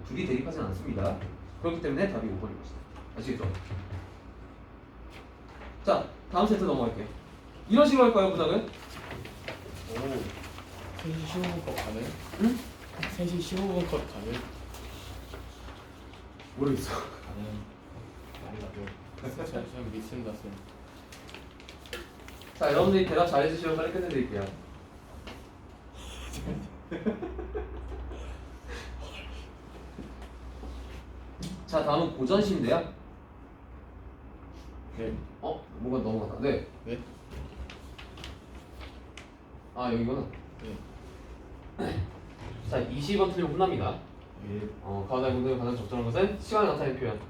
둘이 대립하진 않습니다. 그렇기 때문에 답이 5번인 것이다. 아시겠죠? 자, 다음 세트 넘어갈게요. 이런 식으로 할까요, 문학은? 오 3시 15분 컷 가능? 응? 3시 15분 컷 가능? 모르겠어. 가능 많이 가죠 참 믿습니다 쌤 자, 여러분들이 대답 잘해주시면 빨리 끝내드릴게요. 자, 다음은 고전시인데요. 네. 뭐가 넘어가다. 네. 네? 아, 여기구나. 네. 자, 20번 틀리면 혼납니다. 예. 가운데 문제가 가장 적절한 것은 시간을 나타내는 표현.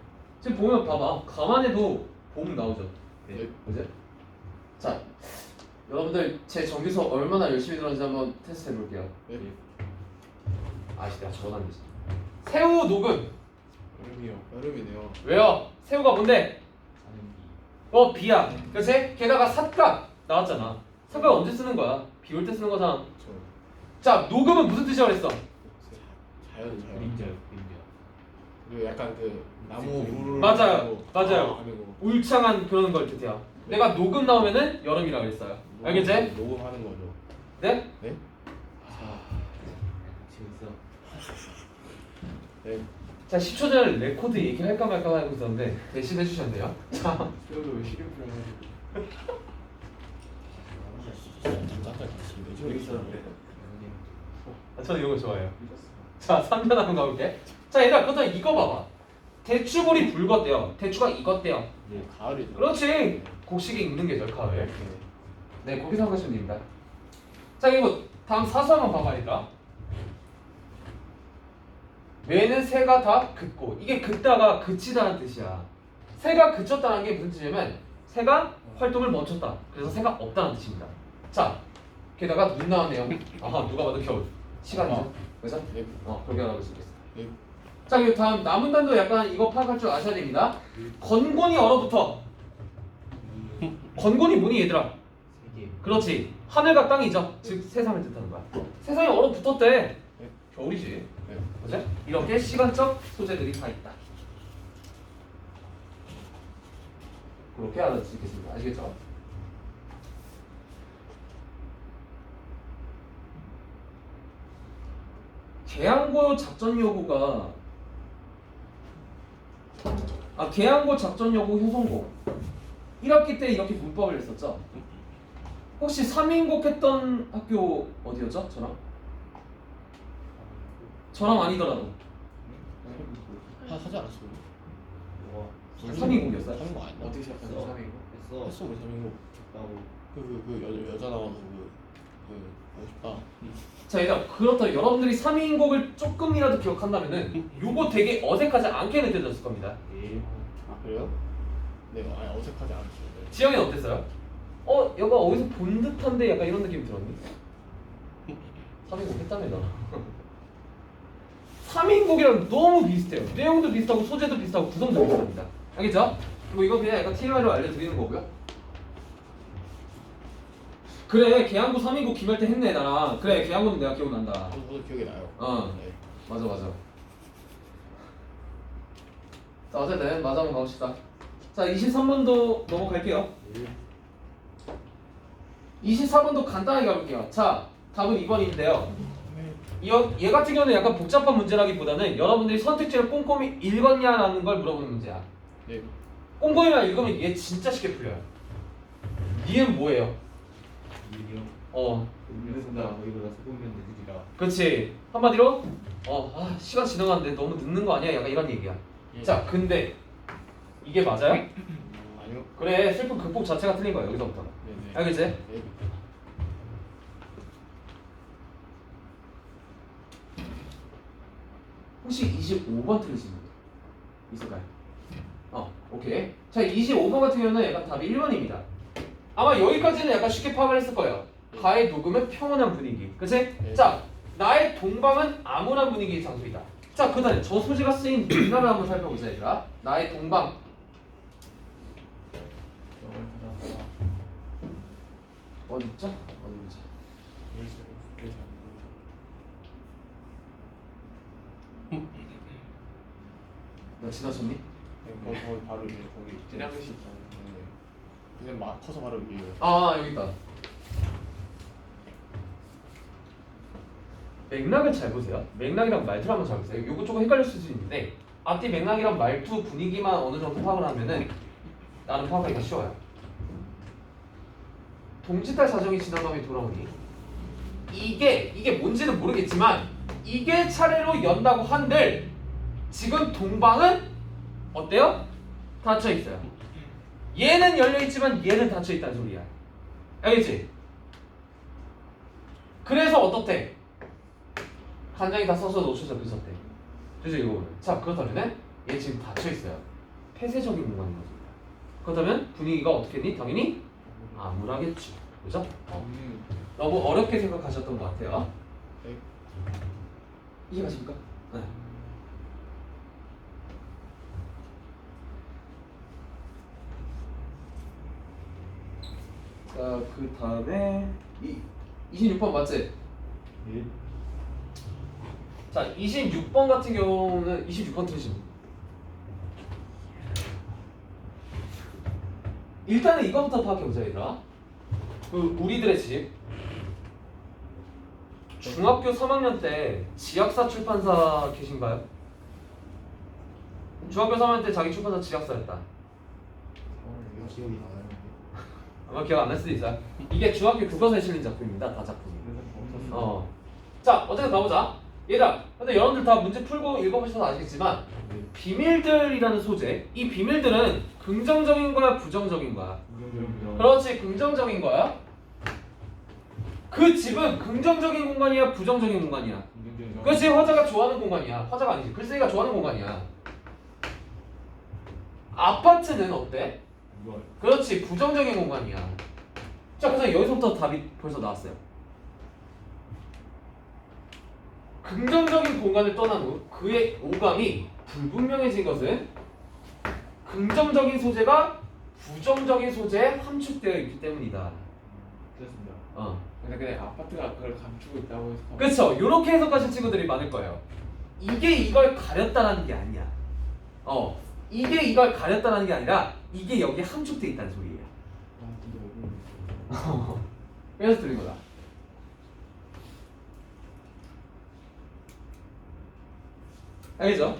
지금 보면 봐봐. 가만해도 봄 나오죠. 네. 그죠? 자, 여러분들 제 정규서 얼마나 열심히 들었는지 한번 테스트 해볼게요. 네. 아시다, 적어놨는지. 새우 녹음. 여름이요. 여름이네요. 왜요? 새우가 뭔데? 비야. 그렇지? 게다가 삿각 나왔잖아. 삿각 언제 쓰는 거야? 비 올 때 쓰는 거잖아. 저 자, 녹음은 무슨 뜻이라고 했어? 자연. 그림자. 그리고 약간 그 나무 그림. 물을 맞아요. 맞아요. 하고 울창한 그런 걸 뜻이야. 내가 녹음 나오면은 여름이라고 했어요. 알겠지? 녹음하는 거죠. 네? 네? 재밌어. 네. 자, 10초 전에 레코드 얘기할까 말까 하고 있었는데 대신 해주셨네요. 자, 그래도 왜 시리프를 해가지고 저는 이거 좋아해요. 자, 3편 한번 가볼게. 자, 얘들아, 그렇다면 이거 봐봐. 대추볼이 붉었대요. 대추가 익었대요. 네, 가을이죠. 그렇지. 곡식이 익는 계절, 가을. 네, 거기 생각하시면 됩니다. 자, 이거 다음 사수 한번 봐봐, 얘들아. 왜는 새가 다 긋고, 이게 긋다가 그치다는 뜻이야. 새가 그쳤다는 게 무슨 뜻이냐면 새가 활동을 멈췄다. 그래서 새가 없다는 뜻입니다. 자, 게다가 눈 나왔네요. 누가 봐도 겨울. 시간이죠. 그래서 네. 그렇게 알아볼 수 있겠어. 네. 자, 그리고 다음 남은 단도 약간 이거 파악할 줄 아셔야 됩니다. 건곤이 얼어붙어. 건곤이 뭐니 얘들아? 세계. 그렇지. 하늘과 땅이죠. 즉 세상을 뜻하는 거야. 세상이 얼어붙었대. 네. 겨울이지. 네. 그죠? 이렇게 시간적 소재들이 다 있다. 그렇게 알아볼 수 있겠습니다. 아시겠죠? 계양고 작전 요구가 계양고 작전 요구 효성고 1학기 때 이렇게 문법을 했었죠? 혹시 3인국 했던 학교 어디였죠? 저랑 아니더라도 하지 않았어요? 뭐? 3인국이었어요? 하는 거 아니야? 어떻게 시작했어? 3이고? 했어. 했어 우리 3인국 나고. 그 여자 나와서 멋있다. 자, 얘들아, 그렇다 여러분들이 3인국을 조금이라도 기억한다면은 요거 되게 어색하지 않게 느껴졌을 겁니다. 예. 아 그래요? 네, 아니 어색하지 않았어요. 네. 지영이는 어땠어요? 얘가 어디서 본 듯한데 약간 이런 느낌 들었니? 3인국 했다며 나 3인국이랑 너무 비슷해요. 내용도 비슷하고 소재도 비슷하고 구성도 비슷합니다. 알겠죠? 뭐 이거 그냥 약간 TMI로 알려드리는 거고요. 그래, 계양고 3인국 기말 때 했네 나랑. 그래, 계양고는 내가 기억난다. 저도 기억이 나요. 네. 맞아. 자, 어쨌든 맞아 한번 가봅시다. 자, 23번도 넘어갈게요. 24번도 간단하게 가볼게요. 자, 답은 2번인데요. 얘 같은 경우는 약간 복잡한 문제라기보다는 여러분들이 선택지를 꼼꼼히 읽었냐라는 걸 물어보는 문제야. 네. 꼼꼼히만 읽으면 얘 진짜 쉽게 풀려요. 니은 뭐예요? 유리요. 이러다 이러다 소금면 되지라. 그렇지. 한마디로 시간 지나갔는데 너무 늦는 거 아니야? 약간 이런 얘기야. 예. 자, 근데 이게 맞아요? 아니요. 그래, 슬픈 극복 자체가 틀린 거야 여기서부터. 네네. 알겠지? 네. 혹시 25번 틀리신 분 있을까요? 오케이. 자, 25번 같은 경우는 약간 답이 1번입니다. 아마 여기까지는 약간 쉽게 파악을 했을 거예요. 가의 녹음은 평온한 분위기. 그치? 네. 자, 나의 동방은 암울한 분위기의 장소이다. 자, 그 다음에 저 소재가 쓰인 맥락을 한번 살펴보자, 얘들아. 나의 동방. 저걸 찾았다. 어디 있죠? 어디 있지? 나 지나쳤니? 거기 바로 이제 거기 지나가시 있잖아요. 근데 막 커서 바로 위에. 여기 있다. 맥락을 잘 보세요. 맥락이랑 말투를 한번 잘 보세요. 요거 조금 헷갈릴 수도 있는데 앞뒤 맥락이랑 말투 분위기만 어느 정도 파악을 하면은 나는 파악하기가 쉬워요. 동짓할 사정이 지나가며 돌아오니 이게 뭔지는 모르겠지만 이게 차례로 연다고 한들 지금 동방은 어때요? 닫혀 있어요. 얘는 열려 있지만 얘는 닫혀 있다는 소리야. 알겠지? 그래서 어떻대? 간장이 다 써서 놓쳐져 그쳤대. 그래서 이거 자 그렇다면 얘 지금 닫혀 있어요. 폐쇄적인 공간인 것입니다. 그렇다면 분위기가 어떻겠니? 당연히 암울하겠죠. 그죠? 너무 어렵게 생각하셨던 것 같아요. 네. 이해가십니까? 네. 자, 그 다음에 26번 맞지? 예. 자, 26번 같은 경우는 26번 틀리신 분. 일단은 이거부터 파악해보자 얘들아. 그 우리들의 집 중학교 3학년 때 지약사 출판사 계신가요? 중학교 3학년 때 자기 출판사 지약사였다. 기억이 나요. 아마 기억 안 날 수도 있어요. 이게 중학교 교과서에 실린 작품입니다. 다 작품이. 그래서 어. 자, 어쨌든 가보자. 얘들아, 근데 여러분들 다 문제 풀고 읽어보셔서 아시겠지만 비밀들이라는 소재, 이 비밀들은 긍정적인 거야, 부정적인 거야? 그렇지, 긍정적인 거야. 그 집은 긍정적인 공간이야, 부정적인 공간이야? 그렇지, 화자가 좋아하는 공간이야. 화자가 아니지, 글쓴이가 좋아하는 공간이야. 아파트는 어때? 그렇지, 부정적인 공간이야. 자, 그래서 여기서부터 답이 벌써 나왔어요. 긍정적인 공간을 떠난 후 그의 오감이 불분명해진 것은 긍정적인 소재가 부정적인 소재에 함축되어 있기 때문이다. 그렇습니다. 근데 아파트가 그걸 감추고 있다고 해서. 그렇죠. 이렇게 해석하신 친구들이 많을 거예요. 이게 이걸 가렸다라는 게 아니야. 이게 이걸 가렸다라는 게 아니라 이게 여기에 함축되어 있다는 소리예요. 그래서 들린 거다. 알겠죠?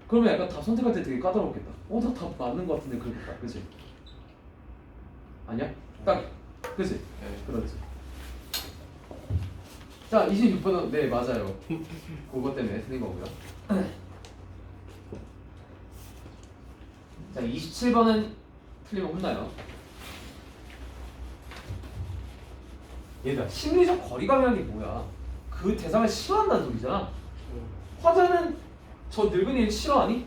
그러면 약간 답 선택할 때 되게 까다롭겠다. 나 답 맞는 거 같은데 그러겠다. 그치? 아니야? 딱 그치? 네. 그렇지. 자, 26번은 네 맞아요. 그거 때문에 틀린 거고요. 자, 27번은 틀리면 혼나요. 얘들아, 심리적 거리감이라는 게 뭐야? 그 대상을 싫어한다는 소리잖아. 화자는 저 늙은이를 싫어하니?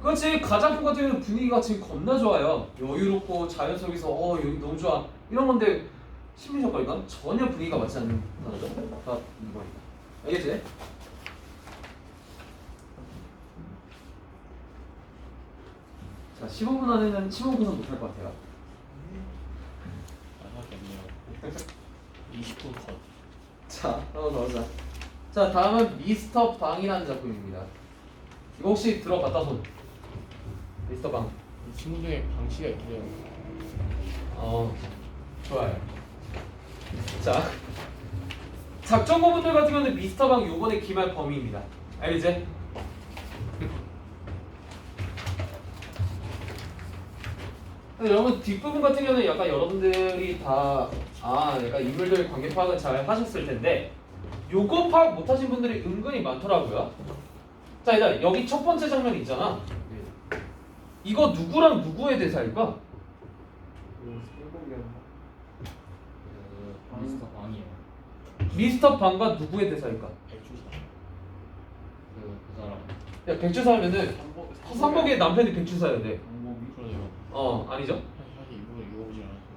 그렇지. 가장품 같은 경우는 분위기가 지금 겁나 좋아요. 여유롭고 자연 속에서 여기 너무 좋아 이런 건데 심리적 거리감? 전혀 분위기가 맞지 않는 단어죠. 다 이거니까. 알겠지? 자, 15분 안에는 15분 못할 것 같아요. 없네요. 20분 컷. 자, 한번 더 하자. 자, 다음은 미스터 방이라는 작품입니다. 이거 혹시 들어봤다 손? 미스터 방. 친구 중에 방치가 있네요. 좋아요. 자, 작전고분들 같은 경우는 미스터 방 요번에 기말 범위입니다. 알겠지? 근데 여러분 뒷부분 같은 경우는 약간 여러분들이 다 약간 인물들 관계 파악을 잘 하셨을 텐데 요거 파악 못하신 분들이 은근히 많더라고요. 자 일단 여기 첫 번째 장면이 있잖아. 이거 누구랑 누구의 대사일까? 미스터 방이에요. 미스터 방과 누구의 대사일까? 백주사. 그 사람. 야 백주사 하면은 삼복의 남편이 백주사여야 돼. 방법이 그러네요. 아니죠? 사실 이거 읽어보진 않았어요.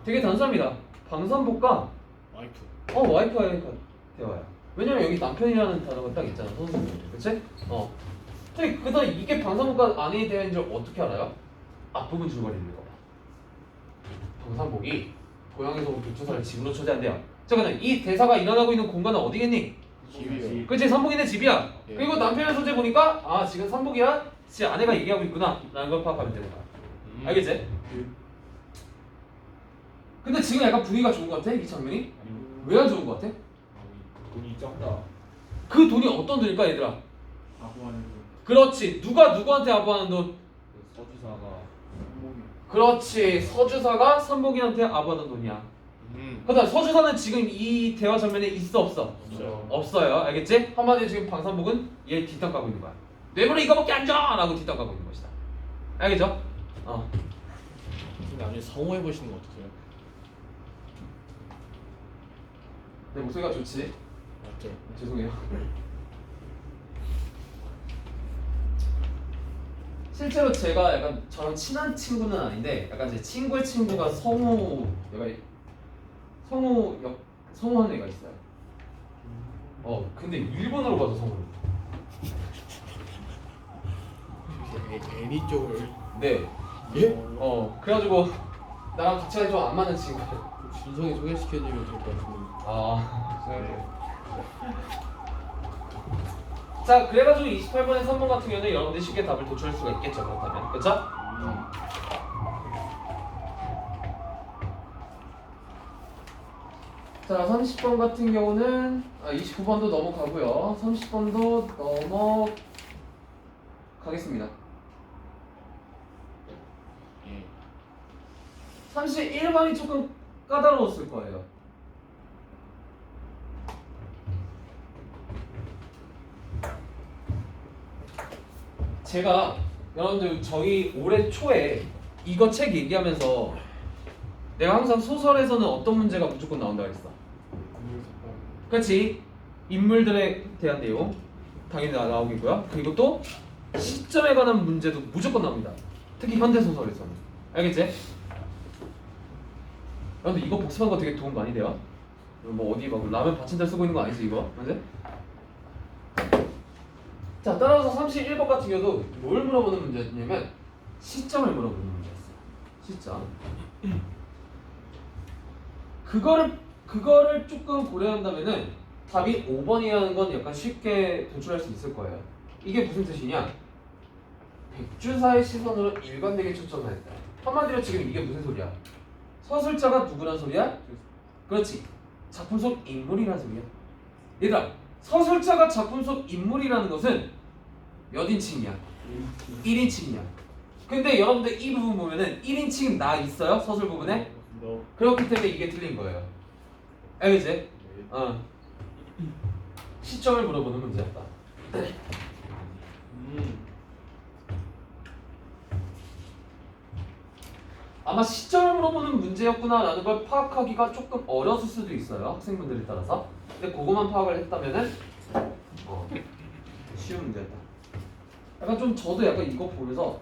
되게 단순합니다. 방산복과 와이프. 와이프와의 대화야. 왜냐면 여기 남편이라는 단어가 딱 있잖아 선생님. 그치? 근데 그다음 이게 방산복과 아내의 대화인 줄 어떻게 알아요? 앞부분 줄거리를 읽어봐. 방산복이 고향에서 온 백주사를 집으로 초대한대요. 자 그다음 이 대사가 일어나고 있는 공간은 어디겠니? 집이요. 그치? 삼복이네 집이야. 예. 그리고 남편의 소재 보니까 지금 삼복이야 지 아내가 얘기하고 있구나 라는 걸 파악하면 되는 거야. 알겠지? 근데 지금 약간 분위기가 좋은 것 같아 이 장면이? 왜 안 좋은 것 같아? 돈이 적다. 그 돈이 어떤 돈일까 얘들아? 아부하는 그렇지. 누가 누구한테 아부하는 돈? 그 서주사가 한복이 그렇지. 서주사가 삼복이한테 아부하는 돈이야. 그다음 서주사는 지금 이 대화 장면에 있어 없어? 없어요. 없어요. 알겠지? 한마디로 지금 방산복은 얘 뒷담 까고 있는 거야. 뇌물에 이거밖에 안 줘! 라고 뒷담 까고 있는 것이다. 알겠죠? 근데 나중에 성우해 보시는 거 어떠세요? 내 목소리가 좋지? 맞죠? 죄송해요. 실제로 제가 약간 저랑 친한 친구는 아닌데 약간 제 친구의 친구가 성우하는 애가 있어요. 근데 일본어로 봐서 성우. 애니 쪽을. 네. 예? 그래가지고 나랑 같이 가기 좀 안 맞는 친구예요. 준성이 소개시켜주면 될 것 같은데. 자, 그래가지고 28번에 3번 같은 경우는 여러분들이 쉽게 답을 도출할 수가 있겠죠. 그렇다면, 그렇죠? 자, 30번 같은 경우는 29번도 넘어가고요. 30번도 넘어가겠습니다. 예. 31번이 조금 까다로웠을 거예요. 제가 여러분들 저희 올해 초에 이거 책 얘기하면서 내가 항상 소설에서는 어떤 문제가 무조건 나온다 그랬어. 그렇지. 인물들에 대한 내용 당연히 나오겠고요. 그리고 또 시점에 관한 문제도 무조건 나옵니다. 특히 현대 소설에서는. 알겠지? 여러분들 이거 복습한 거 되게 도움 많이 돼요. 뭐 어디 막 라면 받침대 쓰고 있는 거 아니지 이거? 맞지? 자, 따라서 31번 같은 경우도 뭘 물어보는 문제였냐면 시점을 물어보는 문제였어요. 시점. 그거를 조금 고려한다면은 답이 5번이라는 건 약간 쉽게 도출할 수 있을 거예요. 이게 무슨 뜻이냐? 백주사의 시선으로 일관되게 초점을 했다. 한마디로 지금 이게 무슨 소리야? 서술자가 누구란 소리야? 그렇지. 작품 속 인물이란 소리야. 얘들아, 서술자가 작품 속 인물이라는 것은 몇 인칭이야? 1인칭이야. 근데 여러분들 이 부분 보면은 1인칭 나 있어요? 서술 부분에? 그렇기 때문에 이게 틀린 거예요. 알겠지? 시점을 물어보는 문제였다. 아마 시점을 물어보는 문제였구나라는 걸 파악하기가 조금 어려웠을 수도 있어요. 학생분들에 따라서. 근데 그것만 파악을 했다면은 쉬운 문제였다. 약간 좀 저도 약간 이거 보면서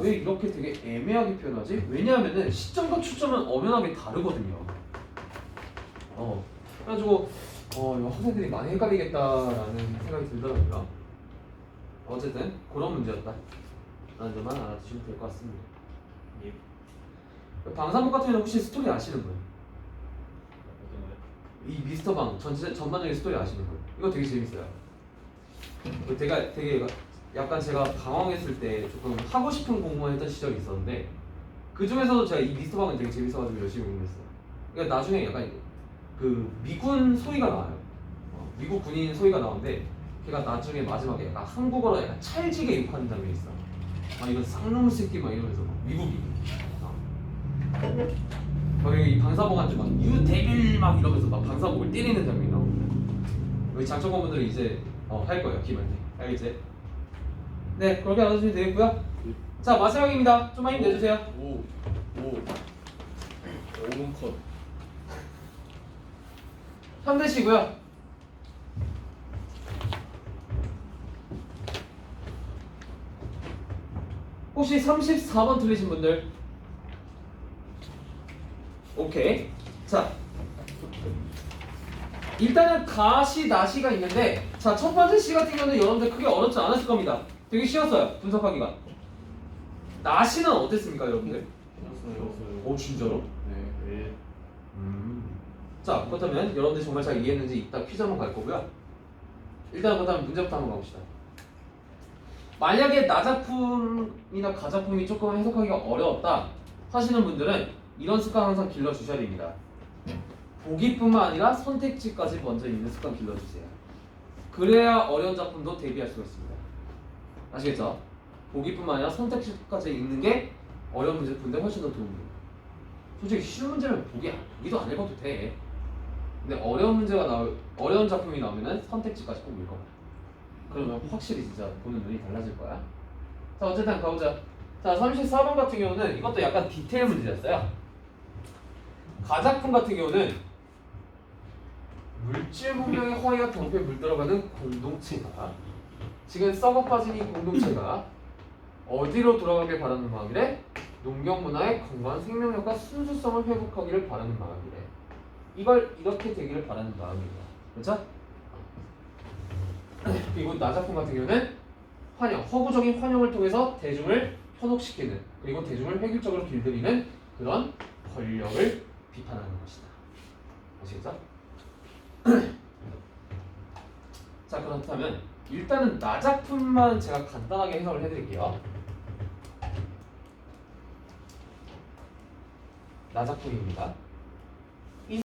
왜 이렇게 되게 애매하게 표현하지? 왜냐하면은 시점과 초점은 엄연하게 다르거든요. 그래가지고 이거 학생들이 많이 헷갈리겠다라는 생각이 들더라고요. 어쨌든 그런 문제였다. 라는 점만 알아두시면 될 것 같습니다. 예. 방산복 같은 경우는 혹시 스토리 아시는 분? 어떤 거요? 이 미스터 방 전반적인 스토리 아시는 분? 이거 되게 재밌어요. 되게 약간 제가 방황했을 때 조금 하고 싶은 공부만 했던 시절이 있었는데 그 중에서도 제가 이 미스터 방은 되게 재밌어가지고 열심히 공부했어요. 그러니까 나중에 약간 그 미군 소위가 나와요. 미국 군인 소위가 나오는데 걔가 나중에 마지막에 약간 한국어로 약간 찰지게 욕하는 장면이 있어. 아 이건 쌍놈 새끼 막 이러면서 막 미국이 거기 이 방사복한테 막 유대빌 막 이러면서 막 방사복을 때리는 장면이 나오고 여기 장정관분들이 이제 할 거예요 기말 때 알겠지? 네 그렇게 알아주시면 되겠고요. 자 마지막입니다. 좀만 힘내주세요. 5분 컷. 힘내시고요. 혹시 34번 틀리신 분들? 오케이. 자, 일단은 가시, 나시가 있는데, 자, 첫 번째 시 같은 경우는 여러분들 크게 어렵지 않았을 겁니다. 되게 쉬웠어요, 분석하기가. 나시는 어땠습니까, 여러분들? 쉬었어요. 오, 진짜로? 네. 자, 그렇다면 여러분들 정말 잘 이해했는지 이따 퀴즈 한번 갈 거고요. 일단 그렇다면 문제부터 한번 가봅시다. 만약에 나작품이나 가작품이 조금 해석하기가 어려웠다 하시는 분들은 이런 습관 항상 길러주셔야 됩니다. 보기뿐만 아니라 선택지까지 먼저 있는 습관 길러주세요. 그래야 어려운 작품도 대비할 수가 있습니다. 아시겠죠? 보기뿐만 아니라 선택지까지 읽는 게 어려운 문제 푸는데 훨씬 더 도움이 돼요. 솔직히 쉬운 문제는 보기도 안 읽어도 돼. 근데 어려운 작품이 나오면은 선택지까지 꼭 읽어. 그러면 확실히 진짜 보는 눈이 달라질 거야. 자 어쨌든 가보자. 자 34번 같은 경우는 이것도 약간 디테일 문제였어요. 가작품 같은 경우는 물질 공명의 허위와 경비에 물들어가는 공동체가 지금 썩어 빠진 이 공동체가 어디로 돌아가길 바라는 마음이래? 농경 문화의 건강한 생명력과 순수성을 회복하기를 바라는 마음이래. 이걸 이렇게 되기를 바라는 마음이에요. 그렇죠? 그리고 나작품 같은 경우는 환영, 허구적인 환영을 통해서 대중을 현혹시키는 그리고 대중을 획일적으로 길들이는 그런 권력을 비판하는 것이다. 아시겠죠? 자 그렇다면 일단은 나작품만 제가 간단하게 해석을 해드릴게요. 나작품입니다.